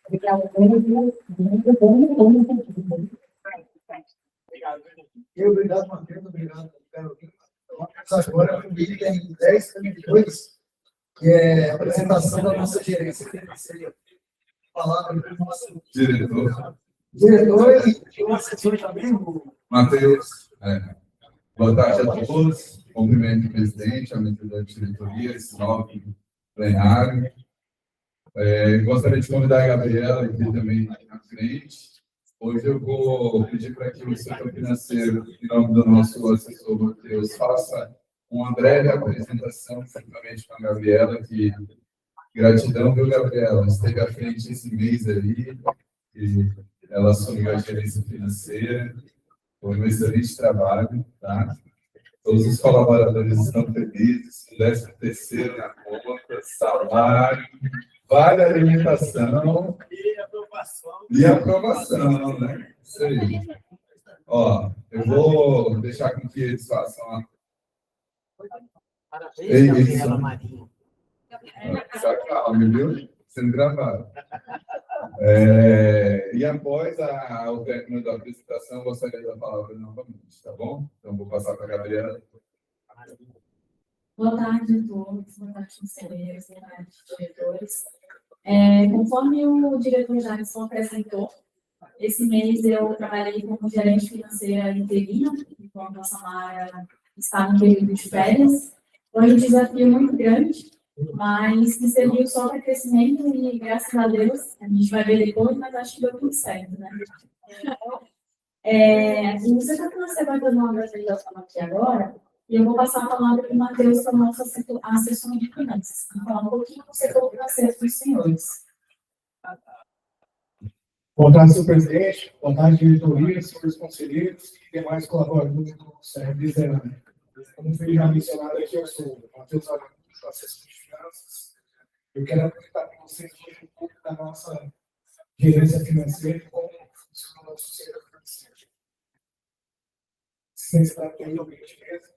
Obrigado, Matheus. Obrigado, Carolina. Vamos agora com o vídeo que é em 10:32, que é a apresentação da nossa gerência financeira. Palavra para o nosso Diretor. diretor e o assessor também, o Matheus. Boa tarde a todos. Cumprimento o presidente, a mesa da diretoria, esse nobre plenário. Gostaria de convidar a Gabriela aqui também na frente. Hoje eu vou pedir para que o setor financeiro, em nome do nosso assessor Matheus, faça uma breve apresentação, juntamente com a Gabriela, que gratidão, viu, Gabriela? Esteve à frente esse mês ali, e ela assumiu a gerência financeira. Foi um excelente trabalho, tá? Todos os colaboradores estão felizes, 13º na conta, salário, vale alimentação e aprovação, né? Isso aí. Ó, eu vou deixar com que eles façam a. Parabéns, Gabriela Marinho. Só calma, viu? Sendo gravado. E após o término da apresentação, eu gostaria da palavra novamente, tá bom? Então, vou passar para a Gabriela. Boa tarde a todos, boa tarde, conselheiros, boa tarde, diretores. Conforme o diretor Jackson apresentou, esse mês eu trabalhei como gerente financeira interina, enquanto a Samara está no período de férias. Foi um desafio muito grande, mas que serviu só para crescimento e, graças a Deus, a gente vai ver depois, mas acho que deu tudo certo, né? O setor financeiro vai fazer uma apresentação aqui agora, e eu vou passar a palavra para o Matheus, para a nossa assessora de finanças, para falar um pouquinho do setor financeiro dos senhores. Boa tarde, senhor presidente. Boa tarde, diretoria, senhores conselheiros e demais colaboradores do SERV. Como foi já mencionado aqui, eu sou o Matheus Araújo, assessor de finanças. Eu quero apresentar para vocês hoje um pouco da nossa gerência financeira e como funciona o nosso setor financeiro. Sem se dar tempo, eu mesmo.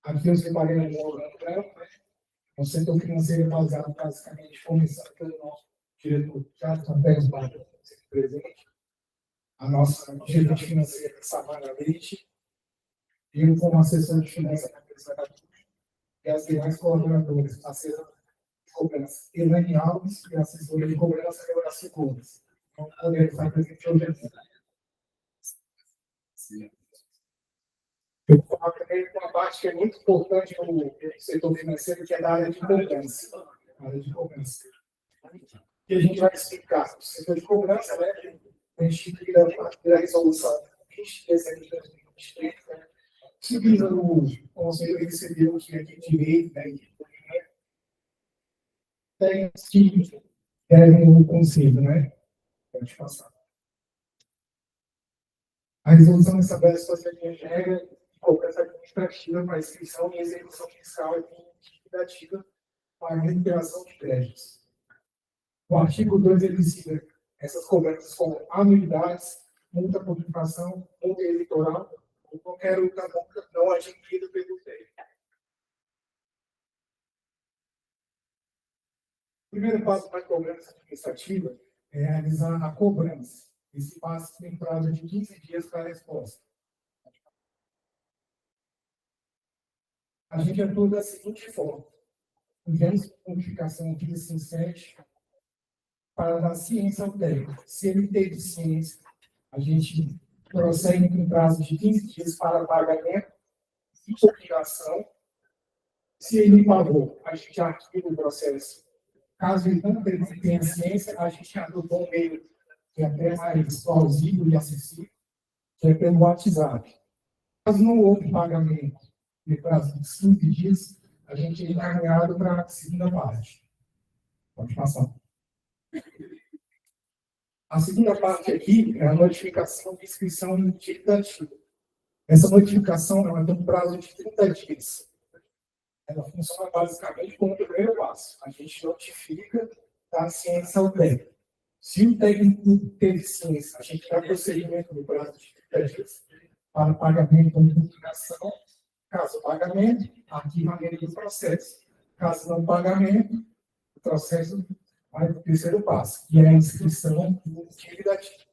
Aqui eu separei um memorando branco, né? O setor financeiro é baseado basicamente, começando pelo nosso diretor Jackson Pérez Barra, presente, a nossa gerente financeira, Samara Leite, eu como assessor de finanças da empresa e as demais colaboradores, assessora de cobrança, Elaine Alves, e assessora de cobrança, Horácio Gomes. Então, poder estar presente hoje aqui. Eu vou falar primeiro de uma parte que é muito importante no setor financeiro, que é da área de cobrança. A área de cobrança. E a gente vai explicar. O setor de cobrança, né, é instituída a partir da resolução 20 de dezembro de 2023, né, que visa o Conselho recebeu que aqui direito, né, tem que devem o Conselho, né? Pode passar. A resolução estabelece as regras de cobrança administrativa para inscrição e execução fiscal e liquidativa para a recuperação de créditos. O artigo 2 ele cita essas cobranças como anuidades, multa por infração, multa eleitoral ou qualquer outra multa não adquirida pelo TEI. O primeiro passo para a cobrança administrativa é realizar a cobrança. Esse passo tem prazo de 15 dias para a resposta. A gente atua da seguinte forma: enviamos notificação aqui de SINCET para dar ciência ao técnico. Se ele teve ciência, a gente prossegue com prazo de 15 dias para pagamento e obrigação. Se ele pagou, a gente arquiva o processo. Caso ele não tenha ciência, a gente adotou um meio que é até mais plausível e acessível, que é pelo WhatsApp. Caso não houve pagamento de prazo de 15 dias, a gente é encaminhado para a segunda parte. Pode passar. A segunda parte aqui é a notificação de inscrição liquidativa. Essa notificação ela tem um prazo de 30 dias. Ela funciona basicamente como o primeiro passo. A gente notifica, dá ciência ao técnico. Se o técnico teve ciência, a gente dá procedimento no prazo de 30 dias para pagamento ou notificação. Caso pagamento, arquiva a maneira do processo. Caso não pagamento, o processo vai para o terceiro passo, que é a inscrição liquidativa.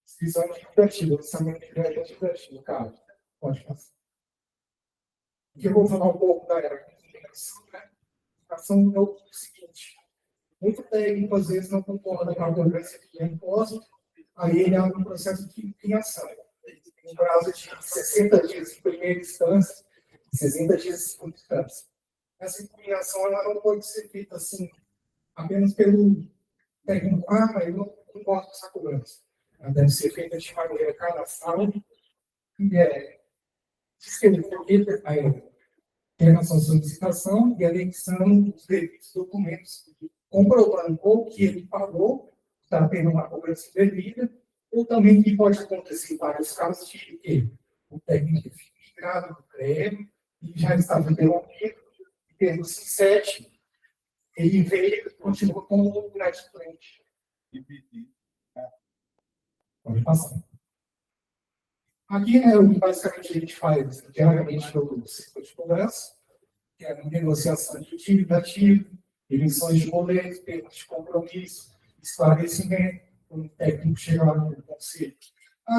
Inscrição liquidativa, lançamento liquidativo, cara. Pode passar. Aqui eu vou falar um pouco da inscrição, né? A inscrição é o seguinte: muito técnico, às vezes, não concorda com a cobrança de imposto, aí ele abre um processo de criação. Tem um prazo de 60 dias em primeira instância, 60 dias em segunda instância. Essa impugnação ela não pode ser feita assim, apenas pelo técnico. Eu não concordo com essa cobrança. Ela deve ser feita de maneira cadastral e descrevida a sua solicitação e anexando os devidos documentos, comprovando ou que ele pagou, está tendo uma cobrança devida, ou também que pode acontecer em vários casos de que o técnico fica migrado do crédito e já estava interrompido. Temos 7, ele veio e continua como inadimplente. Pode passar. Aqui, né, o que basicamente a gente faz diariamente no ciclo de conversa, que é a negociação de dívida ativa, emissões de boletos, termos de compromisso, esclarecimento, quando o técnico chega lá no conselho.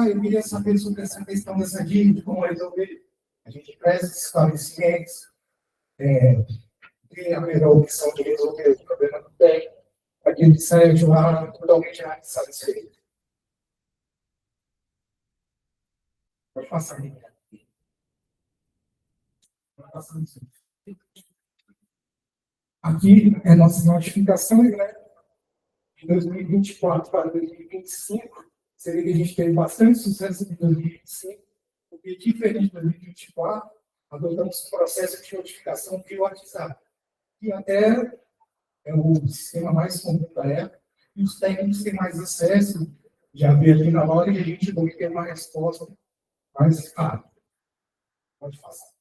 Eu queria saber sobre essa questão dessa dívida, como resolver. A gente presta esclarecimentos, tem a melhor opção de resolver o problema do técnico, aquele que sai de lá totalmente satisfeito. Pode passar. Aqui é a nossa notificação, né? De 2024 para 2025, seria que a gente teve bastante sucesso em 2025, porque, diferente de 2024, adotamos um processo de notificação via WhatsApp, que até é o sistema mais comum da época, e os técnicos têm mais acesso, já vê ali na hora e a gente vai ter uma resposta mais rápida. Pode passar.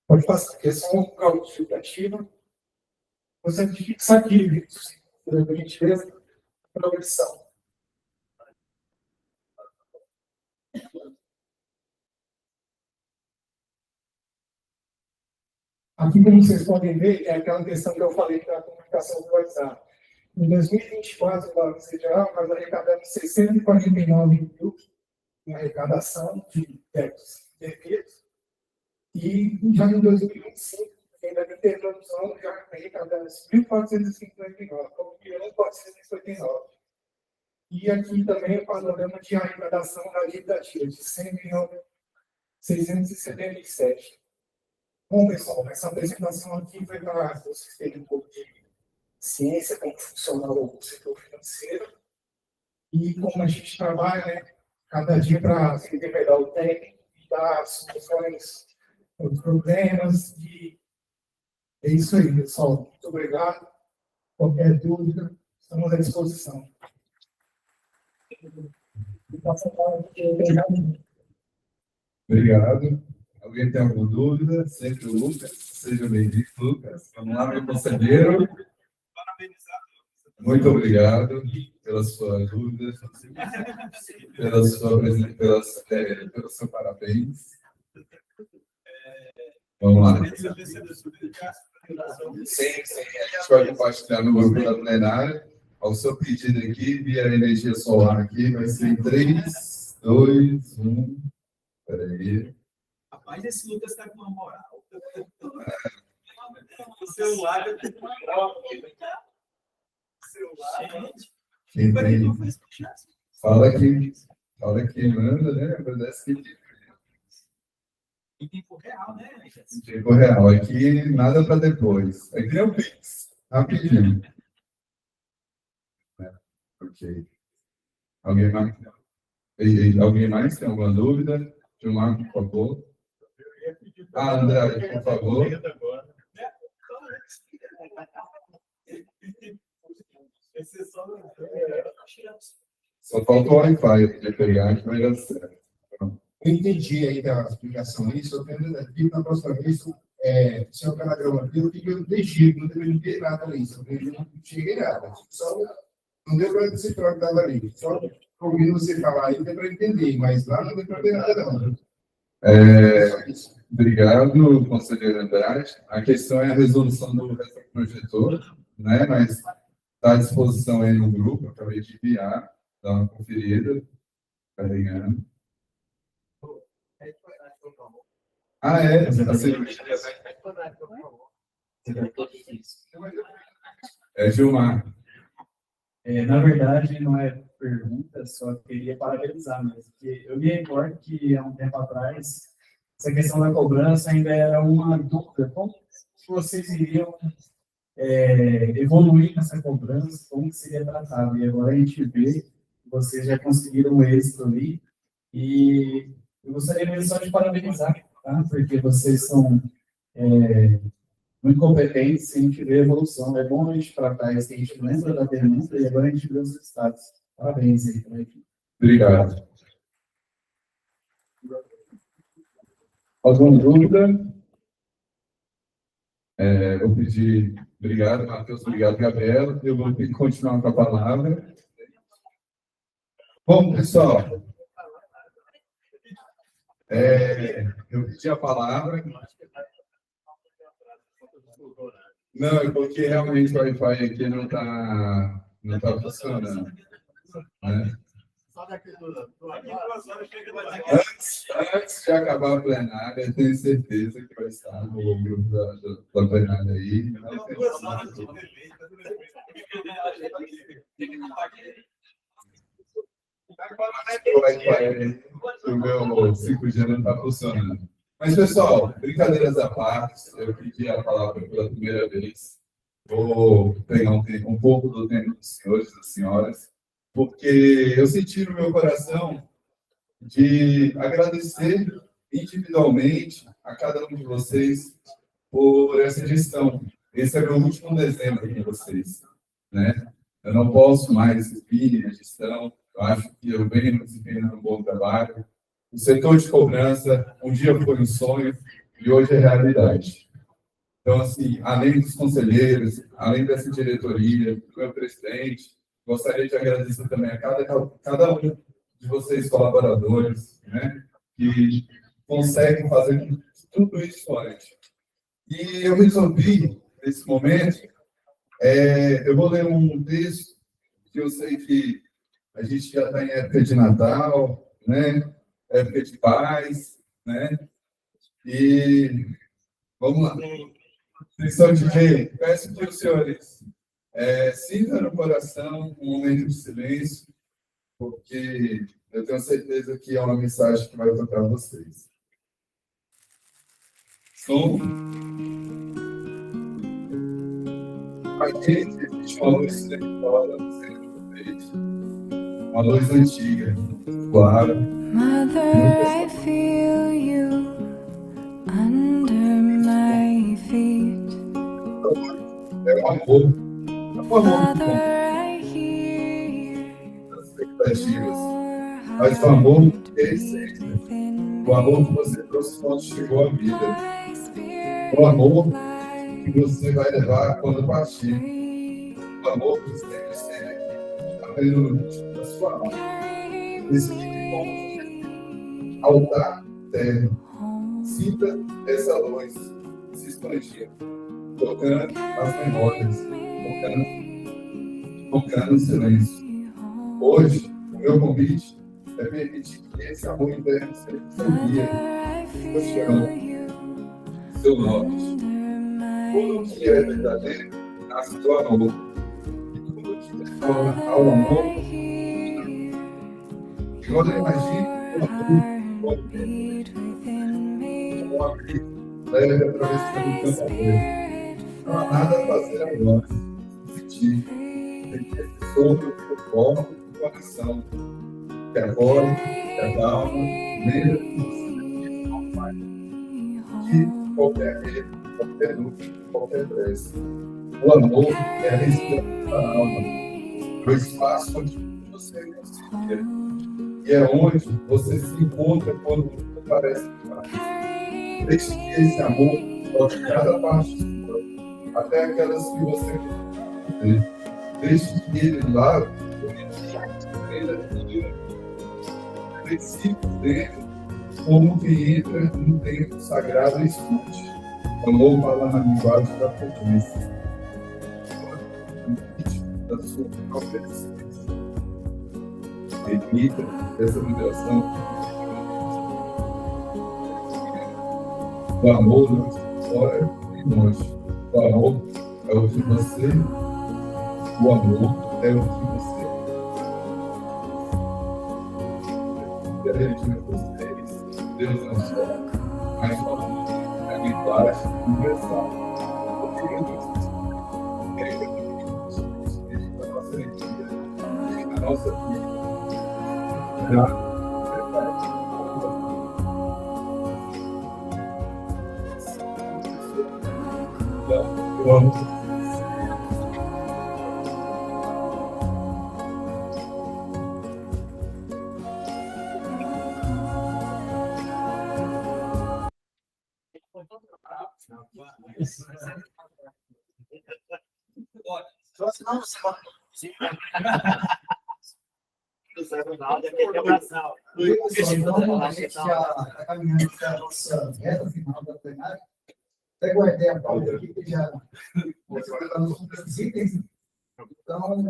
Pode passar. Questão um cálculo expectativa. Você tem que fixar aqui, por gentileza, progressão. Aqui, como vocês podem ver, é aquela questão que eu falei da comunicação do WhatsApp. Em 2024, no Banco Federal, nós arrecadamos 649 mil em arrecadação de débitos devidos. E já em 2025, ainda em intervenção, já arrecadamos 1.459, como 1.459. E aqui também o panorama de arrecadação da dívida ativa, de 100.677. Bom, pessoal, essa apresentação aqui foi para vocês terem um pouco de ciência, como funciona o setor financeiro, e como a gente trabalha, né, cada dia para se melhorar o técnico e dar soluções aos problemas. E é isso aí, pessoal. Muito obrigado. Qualquer dúvida, estamos à disposição. Obrigado. Alguém tem alguma dúvida? Sempre o Lucas. Seja bem-vindo, Lucas. Vamos lá, meu conselheiro. Muito obrigado pelas suas dúvidas, pelo seu parabéns. Vamos lá. Sim, a gente vai compartilhar no grupo da plenária. Ao seu pedido aqui, via energia solar aqui, vai ser em 3, 2, 1. Peraí. Rapaz, esse Lucas está com uma moral. O celular é Quem tem? Fala aqui, manda, né? Agradece que em tempo real, né? em tempo real. Aqui, nada para depois. Aqui é o Pix, rapidinho. Ok. Alguém mais tem alguma dúvida? Gilmar, por favor. André, por favor. Só falta o Wi-Fi de pegar que vai dar certo. Eu entendi aí da explicação isso, eu tenho aqui na próxima vez, se eu quero gravar aqui, eu fico deixando, não deveria ter nada ali, eu não cheguei nada, só não deu para você falar que estava ali, só ouvindo você falar aí, deu para entender, mas lá não deu para ver nada não. Obrigado, conselheiro Andrade. A questão é a resolução do projetor, né? Mas está à disposição aí no grupo, eu acabei de enviar, dá uma conferida, carregando. Gilmar. Na verdade, não é pergunta, só queria parabenizar mesmo, porque eu me recordo que há um tempo atrás, essa questão da cobrança ainda era uma dúvida. Como vocês iriam evoluir nessa cobrança, como que seria tratado? E agora a gente vê que vocês já conseguiram um êxito ali, e eu gostaria mesmo só de parabenizar, tá? Porque vocês são muito competentes, a gente vê a evolução. É bom a gente tratar isso, que a gente lembra da pergunta e agora a gente vê os resultados. Parabéns aí para a equipe. Obrigado. Alguma dúvida? Vou pedir Obrigado, Matheus. Obrigado, Gabriela. Eu vou ter que continuar com a palavra. Bom, pessoal, eu pedi a palavra. Não, é porque realmente o Wi-Fi aqui não tá funcionando. Né? Antes de acabar a plenária, eu tenho certeza que vai estar no grupo da plenária aí. O Wi-Fi, o meu 5G não está funcionando. Mas, pessoal, brincadeiras à parte, eu pedi a palavra pela primeira vez. Vou pegar um pouco do tempo dos senhores e das senhoras, porque eu senti no meu coração de agradecer individualmente a cada um de vocês por essa gestão. Esse é meu último dezembro com vocês, né? Eu não posso mais exibir a gestão, eu acho que eu venho desempenhando um bom trabalho. O setor de cobrança, um dia foi um sonho e hoje é realidade. Então, assim, além dos conselheiros, além dessa diretoria, do meu presidente, gostaria de agradecer também a cada um de vocês, colaboradores, né, que conseguem fazer tudo isso antes. E eu resolvi, nesse momento, eu vou ler um texto que eu sei que a gente já está em época de Natal, né, época de paz, né, e vamos lá. Lição de rei, peço que os senhores sintam no coração um momento de silêncio, porque eu tenho certeza que é uma mensagem que vai tocar vocês. Som. Aqui existe uma luz silenciosa no centro do peito. Uma luz antiga, clara. Mother, I feel you under my feet. É o amor. É o amor que as expectativas. Mas o amor que é essência. O amor que você trouxe quando chegou à vida. O amor que você vai levar quando partir. O amor que sempre esteve aqui, está vendo no ritmo da sua alma. Esse tipo altar terra. Sinta essa luz se expandir, tocando as memórias, tocando o silêncio. Hoje, o meu convite é permitir que esse amor interno seja seu guia, seu chão, seu norte. Tudo que é verdadeiro nasce do amor. E tudo que retorna ao amor. Agora imagine o amor leve atravessando o campo. Não há nada a fazer agora. Sentir. Tem que esse sopro que forma o coração. Que agora, que a alma, lembra que você não faz. Que qualquer medo, qualquer dúvida, qualquer pressa. O amor é a respiração da alma. O espaço onde você respira. E é onde você se encontra quando tudo parece demais. Deixe que esse amor toque cada parte sua, até aquelas que você não vê. Deixe que ele lave princípios dele, como que entra no tempo sagrado e escute. O amor fala na linguagem da potência, da sua própria existência. Permita essa liberação. O amor não está fora e longe. O amor é o que você. O amor é o que você. Eu religião de vocês, Deus não só, mas o amor é a linguagem universal. Eu queria que a nossa energia, a nossa vida, eu amo. Não, então, a gente já está caminhando para a nossa reta final da plenária. Até guardei a pauta aqui, que já está nos itens. Então,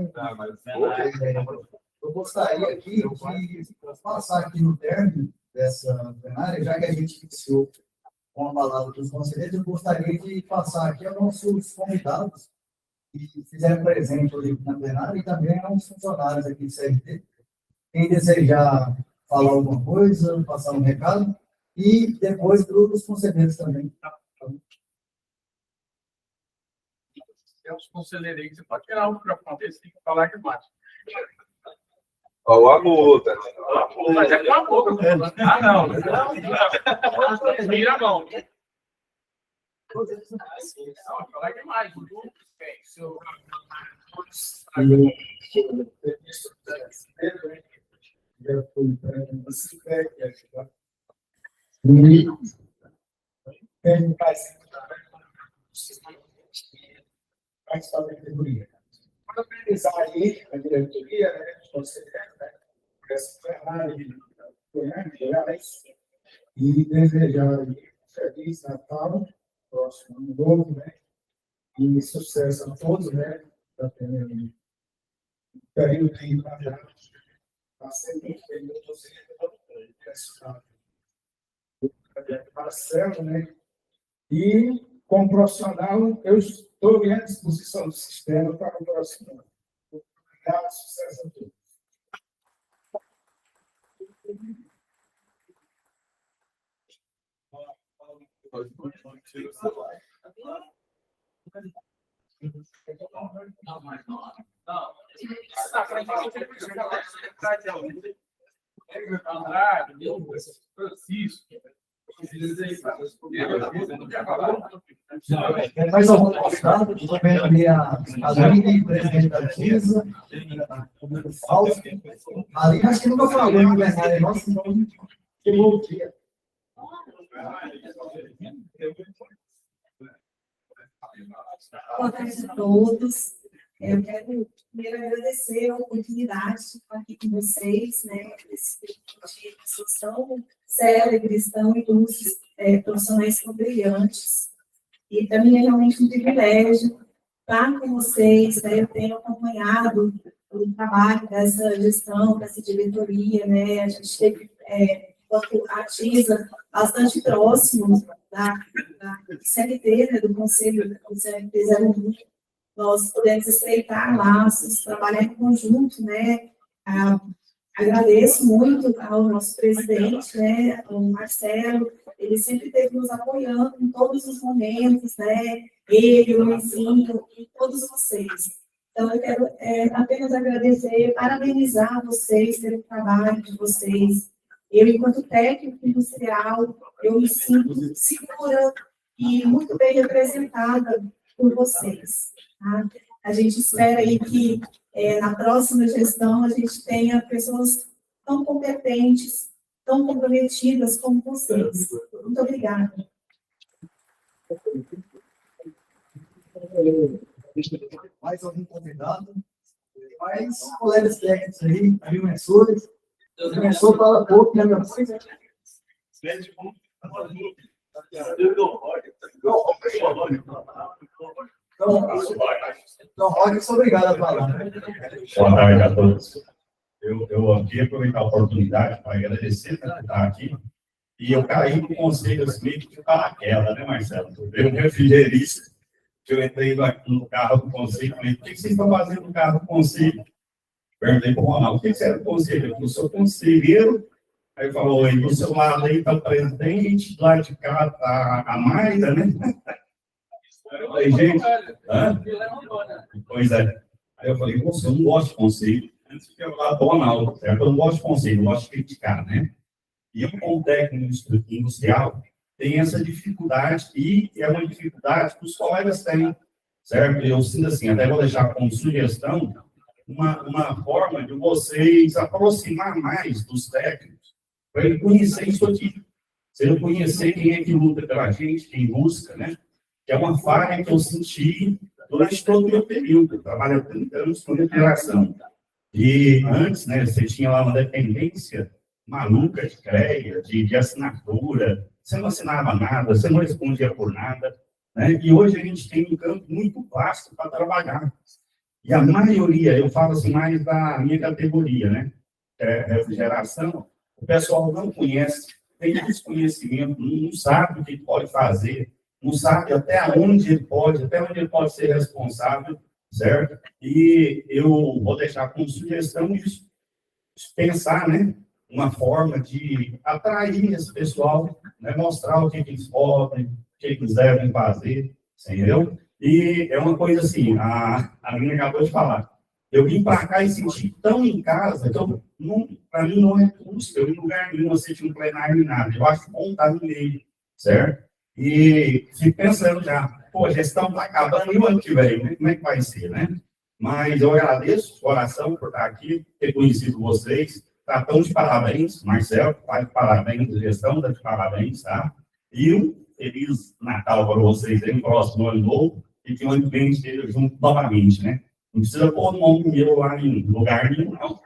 eu gostaria aqui de passar aqui no término dessa plenária, já que a gente iniciou com a palavra dos conselheiros, eu gostaria de passar aqui aos nossos convidados que fizeram presente hoje na plenária e também aos funcionários aqui do CRT. Quem desejar falar alguma coisa, passar um recado, e depois dos conselheiros também. Tem uns conselheiros aí que você pode tirar o microfone desse, tem que falar aqui embaixo. Ó, a multa. Mas é com a boca. Ah, não. Vira a mão. Falar aqui mais. Parabenizar aí a diretoria, né, os conselheiros, né, por essa plenária de Goiás, e desejar aí feliz Natal, próximo ano novo, né, e sucesso a todos, né, para ter um período aí para ser muito feliz, Marcelo, né, e como profissional, eu estou à disposição do sistema para o próximo ano. Obrigado, sucesso a todos. Mais algum convidado? Estou vendo ali a Aline, presidente da TISA, o Fausto. A Aline, acho que nunca falou no plenário nosso, então, que bom dia. Boa tarde a todos. Eu quero primeiro agradecer a oportunidade de estar aqui com vocês, né, nesse tipo de discussão célebres, tão ilustres, profissionais tão brilhantes. E para mim é realmente um privilégio estar com vocês, né, eu tenho acompanhado o trabalho dessa gestão, dessa diretoria, né, a gente teve, enquanto a TISA, bastante próximo da CLT, né, do Conselho do CLT 01, nós podemos estreitar laços, trabalhar em conjunto, né? Agradeço muito ao nosso presidente, né, o Marcelo, ele sempre esteve nos apoiando em todos os momentos, né? Ele, o Luizinho e todos vocês. Então, eu quero apenas agradecer, parabenizar vocês pelo trabalho de vocês. Eu, enquanto técnico industrial, eu me sinto segura e muito bem representada por vocês. Tá? A gente espera aí que na próxima gestão a gente tenha pessoas tão competentes, tão comprometidas como vocês. Muito obrigada. Mais algum convidado? Mais colegas técnicos aí, agrimensores. O agrimensor fala pouco, né, meu filho? Então, Robson, obrigado a falar. Boa tarde a todos. Eu queria aproveitar a oportunidade para agradecer por estar aqui. E eu caí no conselho meio de paraquedas, né, Marcelo? Eu refrigerei isso. Eu entrei no carro do conselho e falei: o que vocês estão fazendo no carro do conselho? Perguntei para o Ronaldo: o que você é do conselho? Eu sou conselheiro. Aí ele falou: do seu lado aí está o presidente, do lado de cá está a Maida, né? Eu falei: gente, pois é. Aí eu falei: você não gosta de conselho. Antes de eu falar do Ronaldo, certo? Eu não gosto de conselho, eu gosto de criticar, né? E eu, como técnico industrial, tenho essa dificuldade, e é uma dificuldade que os colegas têm, certo? Eu sinto assim, até vou deixar como sugestão, uma forma de vocês aproximar mais dos técnicos, para ele conhecer isso aqui. Se ele conhecer quem é que luta pela gente, quem busca, né? Que é uma falha que eu senti durante todo o meu período, eu trabalhei há 30 anos com refrigeração. E antes, né, você tinha lá uma dependência maluca de CREA, de assinatura, você não assinava nada, você não respondia por nada, né? E hoje a gente tem um campo muito vasto para trabalhar. E a maioria, eu falo assim mais da minha categoria, né? Refrigeração, o pessoal não conhece, tem desconhecimento, não sabe o que pode fazer, não sabe até onde ele pode ser responsável, certo? E eu vou deixar como sugestão isso, pensar, né? Uma forma de atrair esse pessoal, né? Mostrar o que eles podem, o que eles devem fazer, entendeu? E é uma coisa assim, a minha acabou de falar. Eu vim para cá e senti tão em casa, então, para mim não é custo, eu em lugar nenhum assistir um plenário nem nada. Eu acho bom estar no meio, certo? E fico pensando já, pô, a gestão está acabando e o ano que vem, né? Como é que vai ser, né? Mas eu agradeço de coração por estar aqui, ter conhecido vocês. Tá, tão de parabéns, Marcelo, tá de parabéns, gestão, tá de parabéns, tá? E um feliz Natal para vocês aí, próximo ano novo, e que o ano que vem esteja junto novamente, né? Não precisa pôr o nome meu lá em lugar nenhum, não.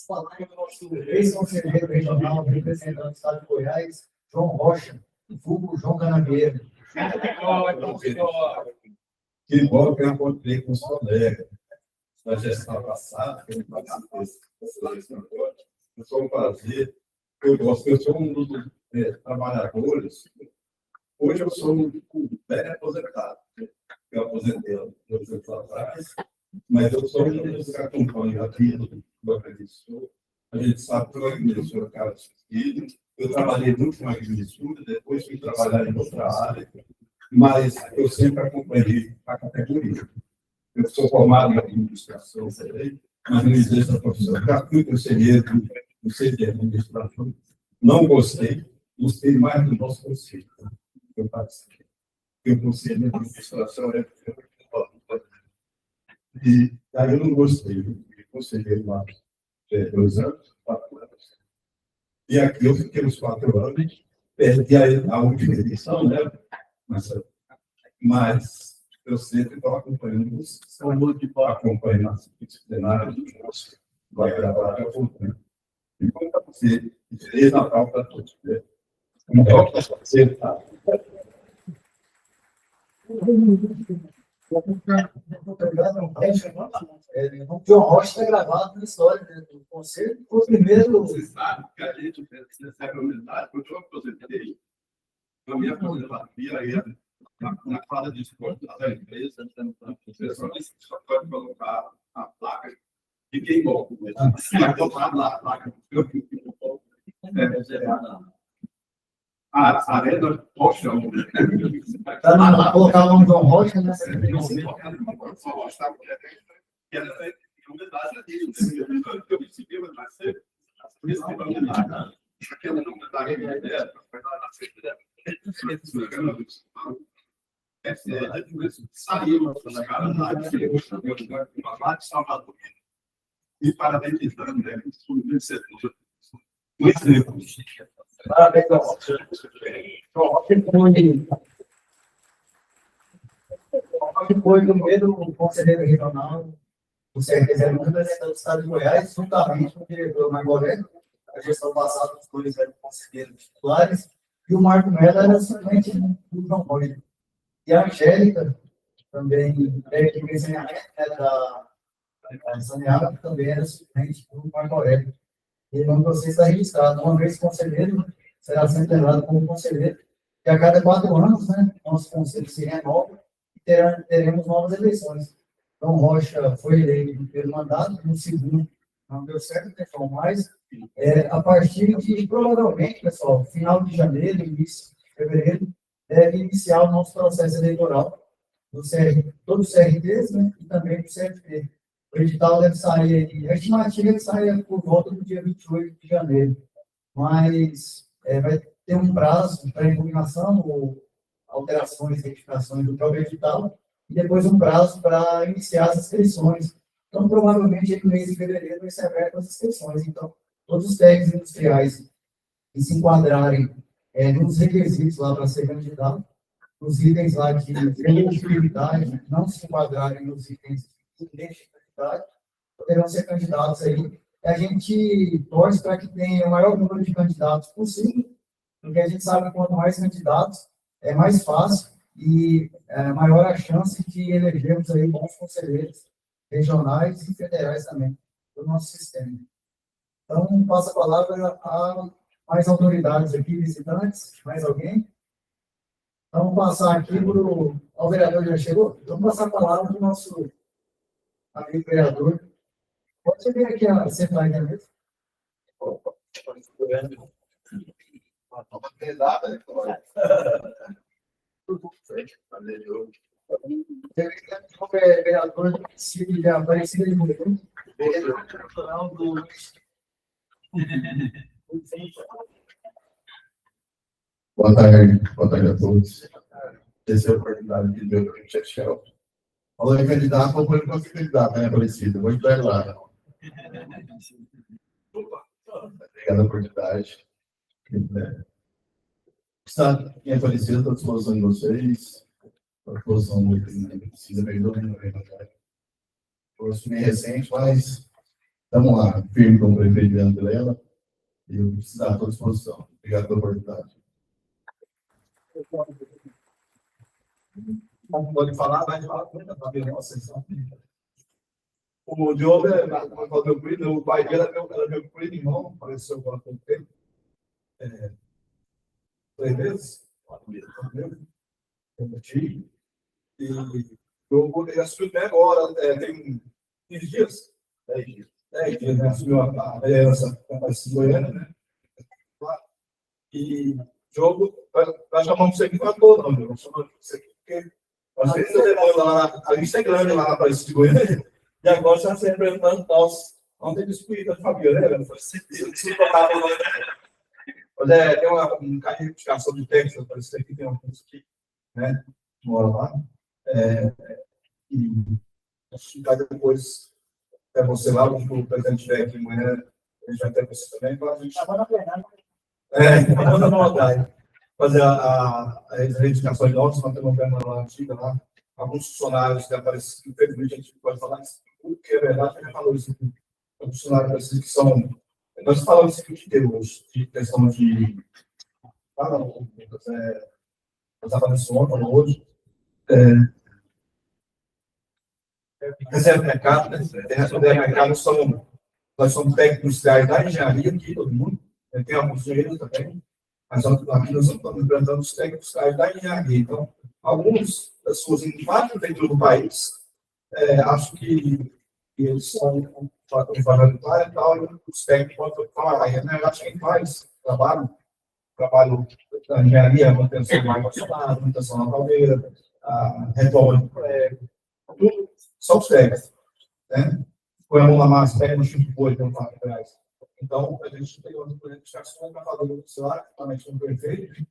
Falar em nosso ex-conselheiro regional, representante do Estado de Goiás, João Rocha, vulgo João Canavieira. Que bom que eu encontrei com os colegas na gestão passada, que eu não participei dessa eleição agora. Foi um prazer. Eu sou um dos trabalhadores. Hoje eu sou um velho aposentado. Eu aposentei há 2 anos atrás, mas eu sou um dos que acompanha a vida do agricultor. A gente sabe que eu administro a casa de filho. Eu trabalhei muito na agricultura, depois fui trabalhar em outra área, mas eu sempre acompanhei a categoria. Eu sou formado em administração, mas não exerço a profissão. Já fui conselheiro do CT de administração, não gostei mais do nosso conselho. Eu participei. O conselho de administração é. E aí eu não gostei. Eu fui conselheiro lá 2 anos, 4 anos. E aqui eu fiquei uns 4 anos, perdi a última eleição, né? Mas eu sempre estou acompanhando vocês. Acompanhando as disciplinares do curso, vai gravar até o futuro. E como está você? Feliz Natal para todos. Como é que você está? O João Rocha está gravado na história do conselho, foi o primeiro. Você sabe que a gente recebe a humildade, porque eu aposentei. A minha aposentadoria aí, na fala de esporte da empresa, o pessoal só pode colocar a placa de quem bom. Vai colocar a placa. A arena Rocha. Para colocar o nome do João Rocha, né? Saímos dos caras lá de Salvador e parabenizando eles por muito setor. Parabéns, João Rocha. Foi o primeiro conselheiro regional do CRT01, representante do Estado de Goiás, juntamente com o diretor Margoré. A gestão passada, os 2 eram conselheiros titulares, e o Marco Mello era suplente do João Rocha. E a Angélica, também, que da Saneaga, também era suplente do Marco Aurélio. E o nome de vocês está registrado. Uma vez conselheiro, será sempre lembrado como conselheiro. E a cada 4 anos, né, nosso conselho se renova e teremos novas eleições. Então, Rocha foi eleito no primeiro mandato, no segundo não deu certo, pessoal, mas a partir de, provavelmente, pessoal, final de janeiro, início de fevereiro, deve iniciar o nosso processo eleitoral do todos os CRTs, né, e também do CFT. O edital deve sair, a estimativa é que saia por volta do dia 28 de janeiro, mas vai ter um prazo para impugnação ou alterações, retificações do próprio edital, e depois um prazo para iniciar as inscrições Então, provavelmente, no mês de fevereiro vai ser aberto as inscrições. Então, todos os técnicos industriais que se enquadrarem nos requisitos lá para ser candidato, os itens lá de elegibilidade, não se enquadrarem nos itens de elegibilidade, poderão ser candidatos aí. A gente torce para que tenha o maior número de candidatos possível, porque a gente sabe que quanto mais candidatos, é mais fácil e maior a chance de elegermos aí bons conselheiros regionais e federais também do nosso sistema. Então, passo a palavra a mais autoridades aqui, visitantes, mais alguém? Então, vamos passar aqui para o vereador, já chegou? Vamos passar a palavra para o nosso amigo vereador. Pode vir aqui a sentar aí mesmo. O vereador de Aparecida de Moreira, vereador natural do... Boa tarde a todos. Essa é a oportunidade que deu para o Chechel. Falou em candidato, não foi para ser candidato, né, Aparecida? Vou estar lá. Obrigado pela oportunidade. Está em Aparecida, estou à disposição de vocês. A disposição do Aparecida, perdoem, foi meio recente, mas estamos lá, firme com o prefeito de Andrela. E eu preciso estar à disposição. Obrigado pela oportunidade. Pode falar, vai falar com ele, para ver a sessão. O Diogo, o pai dele era meu primo irmão, apareceu agora há pouco tempo. 3 meses? 4 meses. Eu tive. E ele assumiu até agora, tem 15 dias? 10 dias. 10 dias, né? Assumiu a liderança da Aparecida Goiânia, né? E jogo, nós chamamos você aqui para todo, não, nós chamamos você aqui porque nós temos a lista é grande lá na Aparecida de Goiânia, e agora está se representando nós. Ontem discutível com a Fabiana, né? Mas tem um carrinho de identificação de texto, apareceu aqui, tem uma coisa aqui, né? Mora lá. E acho que depois, até você lá, o presidente estiver aqui amanhã, a gente vai ter você também, para a gente chamar na plenária. Manda uma vontade. Fazer as reivindicações novas, nós temos uma perna lá antiga lá, alguns funcionários que aparecem, infelizmente a gente pode falar isso, porque é verdade, a gente falou isso aqui, os funcionários que são, nós falamos isso aqui de hoje, de questão de, eu estava nesse ontem, hoje, reserva de mercado, né? Reserva de mercado nós somos técnicos industriais da engenharia aqui, todo mundo, tem alguns engenheiros também, mas aqui nós estamos implantando os técnicos da engenharia. Então, alguns das pessoas em várias prefeituras do país, acho que eles são fundamentais e tal, e os técnicos podem falar, acho que quem faz trabalho da engenharia, manutenção do ar-condicionado, manutenção da caldeira, reforma do prédio, tudo são os técnicos, né? Põe a mão na massa, pega no chute de boi, tem um fato atrás. Então, a gente tem uma identificação para fazer o celular, justamente com o prefeito,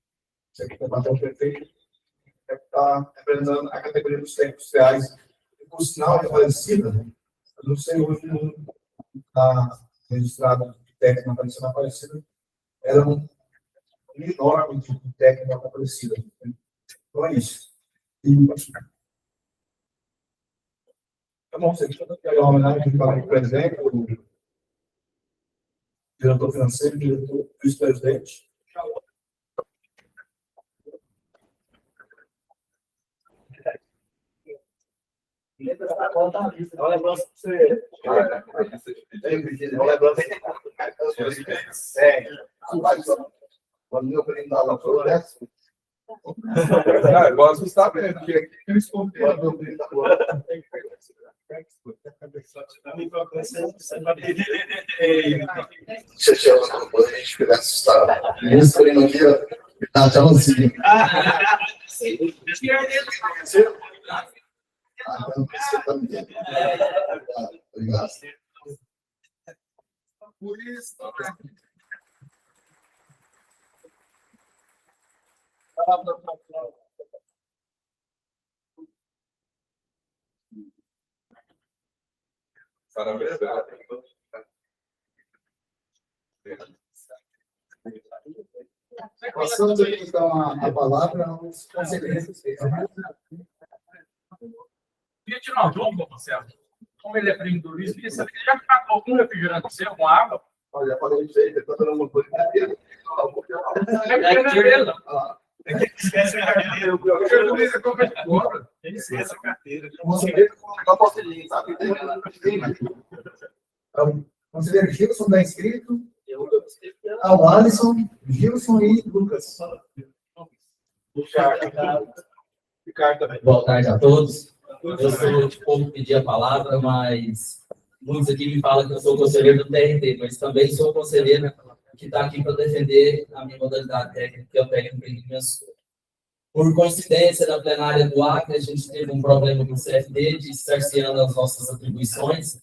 você quer bater o prefeito, está representando a categoria dos técnicos industriais. Por sinal, de Aparecida, eu não sei hoje não está registrado de técnico na Aparecida, era um enorme de técnico na Aparecida. Então, é isso. Tá bom, você quer uma homenagem para o presidente, o diretor financeiro, diretor vice-presidente. Olha, lembrança para você. Olha, quando eu brindava o projeto. Eu gosto de saber, porque aqui eu escondi. Quando eu brindava a gente fica assustado. Isso aí no dia, tá tchauzinho. Obrigado. Por isso, Parabéns. Passando então a palavra aos conselheiros. Queria tirar uma dúvida, Marcelo. Como ele é primo do Luiz, queria saber, já acabou algum refrigerante seu com água? Olha, falei isso aí, está dando uma coisa. Ele esquece a carteira. Ele esquece a carteira. Conselheiro Gilson está inscrito. O Alisson, Gilson e Lucas. Boa tarde a todos. Eu sou de pouco pedir a palavra, mas muitos aqui me falam que eu sou conselheiro do TRT, mas também sou conselheiro que está aqui para defender a minha modalidade técnica, que é o técnico de mensura. Por coincidência, na plenária do Acre, a gente teve um problema com o CFD de cerceando as nossas atribuições.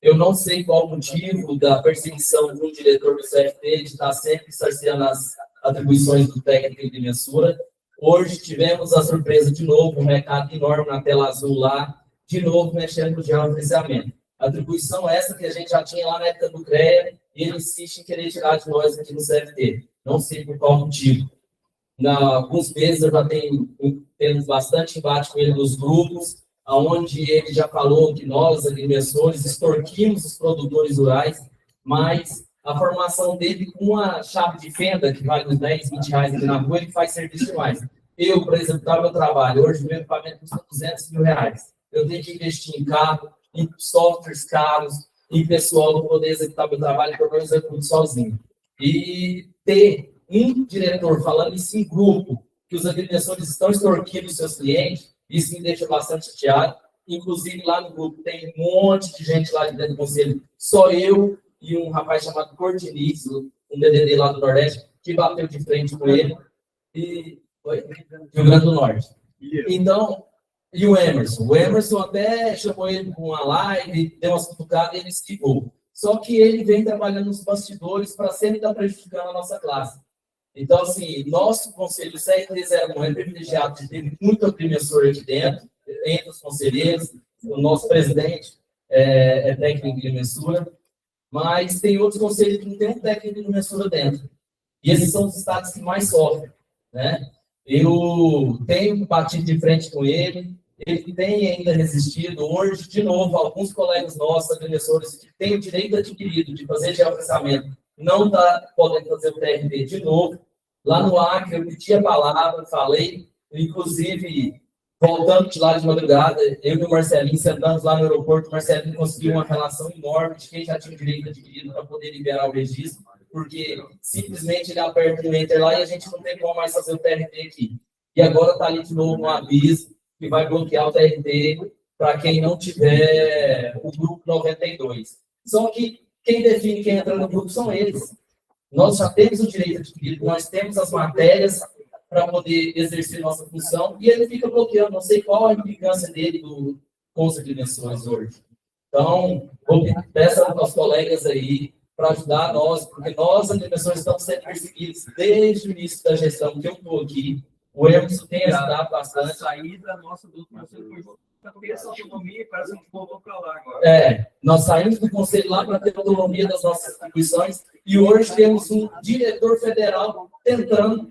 Eu não sei qual o motivo da perseguição de um diretor do CFD de estar sempre cerceando as atribuições do técnico de mensura. Hoje tivemos a surpresa de novo, um recado enorme na tela azul lá, de novo mexendo no georreferenciamento. Atribuição essa que a gente já tinha lá na época do CREA, e ele insiste em querer tirar de nós aqui no CFT. Não sei por qual motivo. Há alguns meses eu já temos bastante embate com ele nos grupos, onde ele já falou que nós, agrimensores, extorquimos os produtores rurais, mas a formação dele com uma chave de fenda, que vale uns 10, 20 reais aqui na rua, ele faz serviço demais. Eu, por exemplo, para o meu trabalho, hoje o meu equipamento custa 200 mil reais. Eu tenho que investir em carro, em softwares caros, em pessoal para poder executar meu trabalho, porque eu não executo sozinho. E ter um diretor falando isso em grupo, que os agrimensores estão extorquindo os seus clientes, isso me deixa bastante chateado. Inclusive, lá no grupo tem um monte de gente lá de dentro do conselho, só eu e um rapaz chamado Cortiniz, um DDD lá do Nordeste, que bateu de frente com ele, e foi Rio Grande do Norte. Então, e o Emerson até chamou ele para uma live, deu umas cutucadas e ele esquivou. Só que ele vem trabalhando nos bastidores para sempre estar prejudicando a nossa classe. Então, assim, nosso conselho CRT01 é privilegiado de ter muito agrimensor aqui dentro, entre os conselheiros, o nosso presidente é técnico de mensura, mas tem outros conselhos que não tem um técnico de mensura dentro. E esses são os estados que mais sofrem, né? Eu tenho batido de frente com ele tem ainda resistido. Hoje, de novo, alguns colegas nossos, agrimensores, que têm o direito adquirido de fazer geofranciamento, não está podendo fazer o TRT de novo. Lá no Acre, eu pedi a palavra, falei, inclusive, voltando de lá de madrugada, eu e o Marcelinho sentamos lá no aeroporto, o Marcelinho conseguiu uma relação enorme de quem já tinha direito adquirido para poder liberar o registro, porque simplesmente ele aperta o enter lá e a gente não tem como mais fazer o TRT aqui. E agora está ali de novo um aviso que vai bloquear o TRT para quem não tiver o grupo 92. Só que quem define quem entra no grupo são eles. Nós já temos o direito adquirido, nós temos as matérias para poder exercer nossa função, e ele fica bloqueando. Não sei qual a implicância dele com os agrimensores hoje. Então, peço aos colegas aí para ajudar nós, porque nós, agrimensores, estamos sendo perseguidos desde o início da gestão que eu estou aqui. O Emerson tem ajudado bastante. A saída nossa do conselho foi ter essa autonomia, parece que a gente voltou para lá agora. Nós saímos do conselho lá para ter autonomia das nossas atribuições, e hoje temos um diretor federal tentando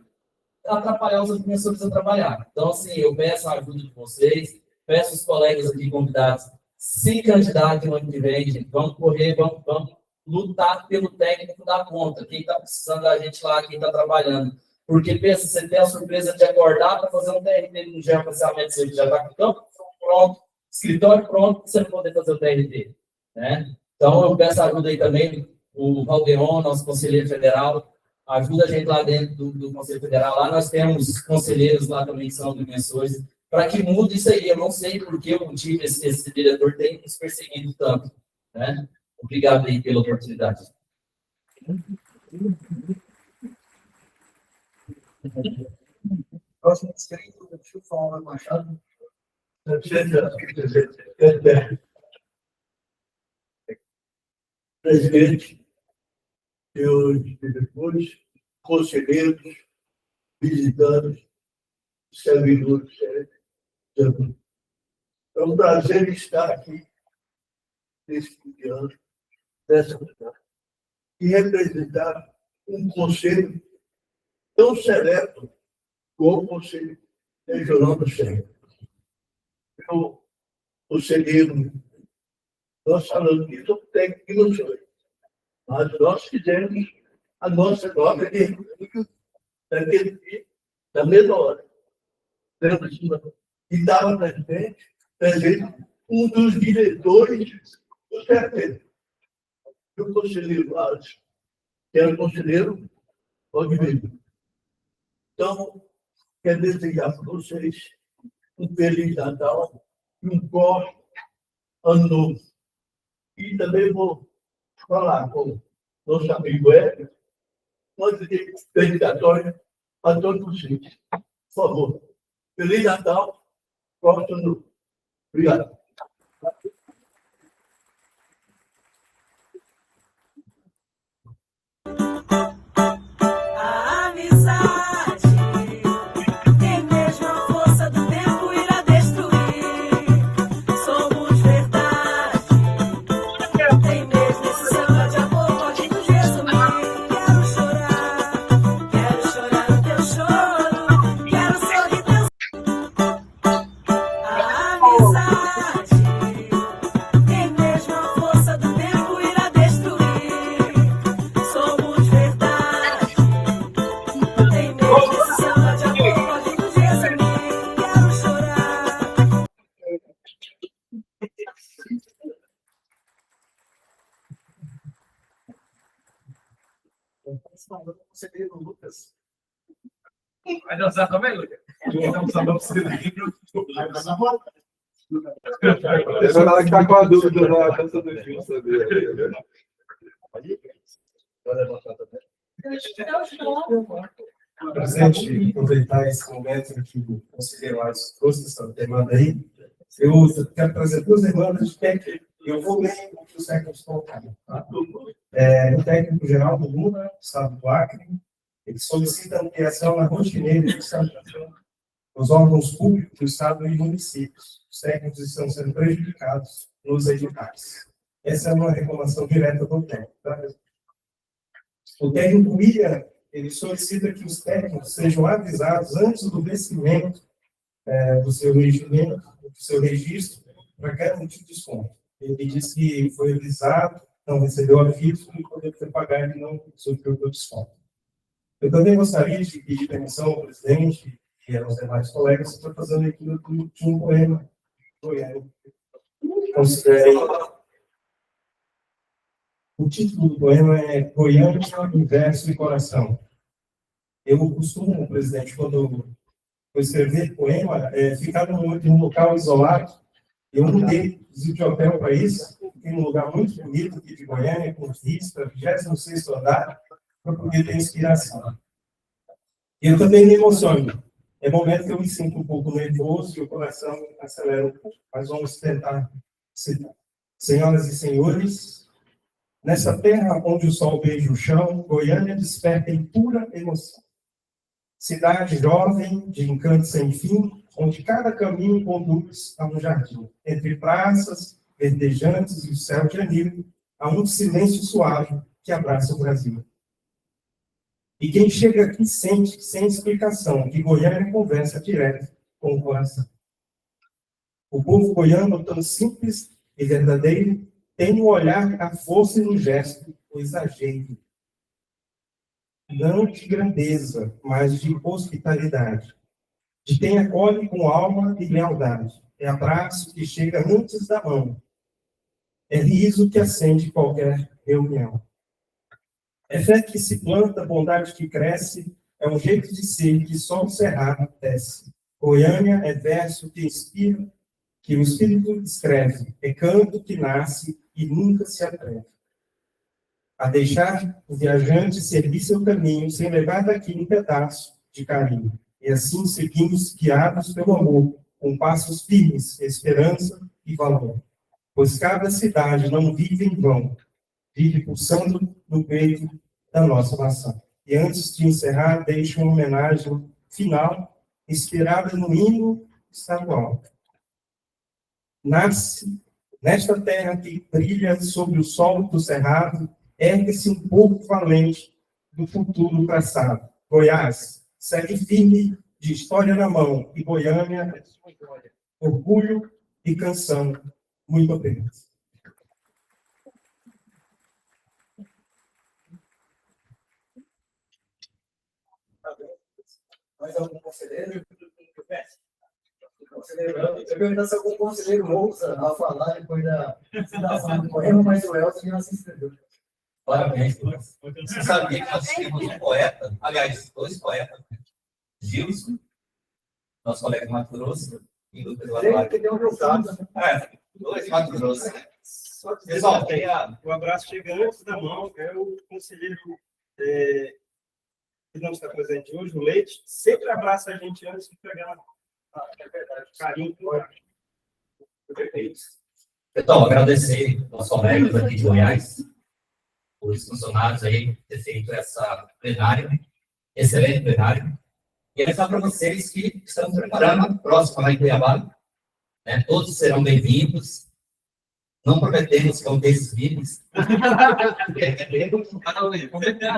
atrapalhar os agrimensores a trabalhar. Então, assim, eu peço a ajuda de vocês, peço os colegas aqui convidados, se candidatem no ano que vem, gente, vamos correr, vamos lutar pelo técnico da conta, quem está precisando da gente lá, quem está trabalhando. Porque, pensa, você tem a surpresa de acordar para fazer um TRT no geofranciamento, você já está com o campo pronto, escritório pronto, você não poder fazer o TRT, né? Então, eu peço ajuda aí também, o Valdeon, nosso conselheiro federal, ajuda a gente lá dentro do Conselho Federal. Lá nós temos conselheiros lá também que são agrimensores, para que mude isso aí. Eu não sei por que o motivo esse diretor tem nos perseguido tanto, né? Obrigado aí pela oportunidade. Próximo inscrito, deixa eu falar Machado. Presidente, senhores diretores, conselheiros, visitantes, servidores. É um prazer estar aqui desse ano, dessa cidade, e representar um conselho tão seleto como o Conselho Regional do Centro. Eu, conselheiro, nós falamos que sou técnico não sou, mas nós fizemos a nossa nova daquele dia, da mesma hora. E estava presente um dos diretores do CEP, o conselheiro Alisson, que era conselheiro Odilino. Então, quero desejar para vocês um Feliz Natal e um próximo Ano Novo. E também vou falar com o nosso amigo Hélio, pode ter dedicatória a todos vocês. Por favor, Feliz Natal, próximo Ano Novo. Obrigado. A amizade tem mesmo a força do tempo irá destruir. Somos verdade. Tem mesmo esse samba de amor pode nos resumir. Quero chorar o teu choro, quero sorrir teu. A amizade tem mesmo a força do tempo irá destruir. Somos verdade. Tem mesmo esse samba de amor pode nos resumir. Quero chorar. Conselheiro Lucas. Vai dançar também, Lucas? Vamos samba pra você daqui. Essa é ela que tá com a dúvida da dança do filme, sabia? Presidente, aproveitar esse momento que o conselheiro Alisson trouxe essa demanda aí, eu quero trazer duas demandas de técnico. Eu vou ler o que os técnicos colocaram. Tá? O técnico geral do Lula, Estado do Acre, ele solicita a ampliação na rotineira de fiscalização nos órgãos públicos do Estado e municípios. Os técnicos estão sendo prejudicados nos editais. Essa é uma reclamação direta do técnico. Tá? O técnico William, ele solicita que os técnicos sejam avisados antes do vencimento do seu regimento, do seu registro, para garantir desconto. Ele disse que foi avisado, não recebeu aviso e poderia ter pagado e não sofreu o desconto. Eu também gostaria de pedir permissão ao presidente e aos demais colegas para fazer a leitura de um poema goiano. Considerem. O título do poema é Goiânia, Universo e Coração. Eu costumo, presidente, quando eu escrever poema, ficar num local isolado. Eu mudei de hotel para isso, fiquei num lugar muito bonito aqui de Goiânia, com vista, 26º andar, para poder ter inspiração. E eu também me emociono. É momento que eu me sinto um pouco nervoso e o coração acelera um pouco, mas vamos tentar citar. Senhoras e senhores, nessa terra onde o sol beija o chão, Goiânia desperta em pura emoção. Cidade jovem, de encanto sem fim, onde cada caminho conduz a um jardim. Entre praças verdejantes e o céu de anil, há um silêncio suave que abraça o Brasil. E quem chega aqui sente, sem explicação, que Goiânia conversa direto com o coração. O povo goiano, tão simples e verdadeiro, tem no olhar a força e no gesto o exagero. Não de grandeza, mas de hospitalidade. De quem acolhe com alma e lealdade. É abraço que chega antes da mão. É riso que acende qualquer reunião. É fé que se planta, bondade que cresce, é um jeito de ser que só o cerrado desce. Goiânia é verso que inspira, que o espírito escreve, é canto que nasce e nunca se atreve a deixar o viajante seguir seu caminho, sem levar daqui um pedaço de carinho. E assim seguimos guiados pelo amor, com passos firmes, esperança e valor. Pois cada cidade não vive em vão, vive pulsando no peito da nossa nação. E antes de encerrar, deixo uma homenagem final, inspirada no hino estadual. Nasce Nesta terra que brilha sobre o solo do cerrado, ergue-se um povo valente do futuro traçado. Goiás segue firme de história na mão, e Goiânia é sua glória, orgulho e canção. Muito obrigado. Mais algum conselheiro? Eu perguntar se algum conselheiro ouça a falar depois da citação do poema, mas o Elton não se inscreveu. Parabéns, Lucas. Você sabia que nós tínhamos um poeta, aliás, 2 poetas, Gilson, nosso colega de Mato Grosso, e Lucas Guadalupe. Tem um resultado. 2 de Mato Grosso. Pessoal, o abraço chega antes da mão, é o conselheiro que não está presente hoje, o Leite, sempre abraça a gente antes de pegar é verdade, carinho. Então, agradecer aos colegas aqui de Goiás, os funcionários aí, ter feito essa plenária, excelente plenária. E avisar para vocês que estamos preparando a próxima lá em Cuiabá. Né? Todos serão bem-vindos. Não prometemos que vão ter esses vídeos.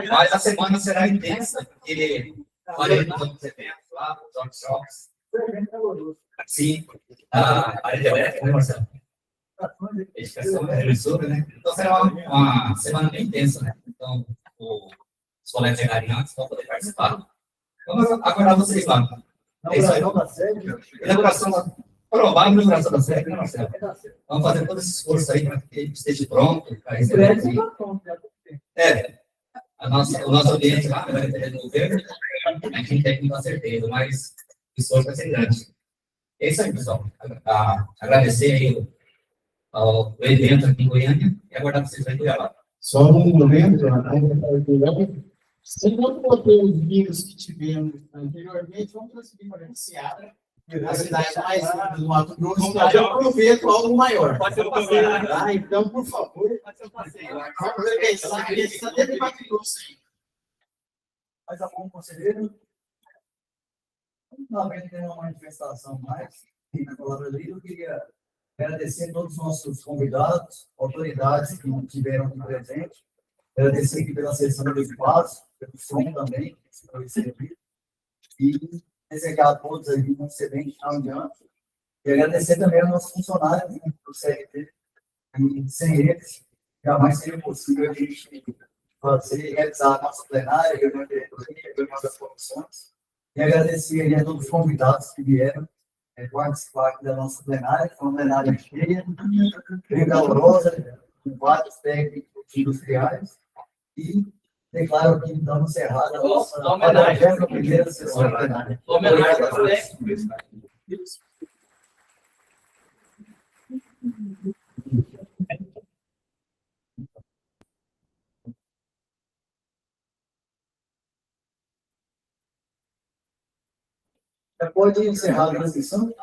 Mas a semana será intensa, porque faremos alguns eventos lá, workshops. Sim, a área de elétrica, né, Marcelo? Educação é emissora, né? Então será uma semana bem intensa, né? Então, os colegas chegarem antes vão poder participar. Vamos aguardar vocês lá. É isso aí. Inauguração, provável inauguração da série, né, Marcelo? Vamos fazer todo esse esforço aí para que ele esteja pronto. Para receber aqui. O nosso ambiente lá vai ter governo, a gente tem com certeza, mas o esforço vai ser grande. É isso aí, pessoal. Agradecer aí ao evento aqui em Goiânia e aguardar vocês aí em Cuiabá. Só um momento, segundo os vinhos que tivemos anteriormente, vamos conseguir para a Seara, a cidade mais do Mato Grosso, para aproveito algo maior. Pode ser um passeio. Então, por favor, Pode ser um passeio. vamos pensar isso até de Mato Grosso. Mais algum conselheiro? Não, tem uma manifestação mais, na palavra livre, eu queria agradecer a todos os nossos convidados, autoridades que estiveram aqui presentes, agradecer aqui pela sessão do espaço, pelo som também, que foi servido, e desejar a todos aí um excelente final de ano, e agradecer também aos nossos funcionários do CRT, e sem eles, jamais seria possível a gente realizar a nossa plenária, reunião de diretoria, reunião das comissões, e agradecer aí a todos os convidados que vieram participar aqui da nossa plenária, foi uma plenária cheia, bem calorosa, com vários técnicos industriais, e declaro que estamos encerrada a nossa 41ª sessão plenária. Homenagem aos técnicos. Já pode encerrar a transmissão?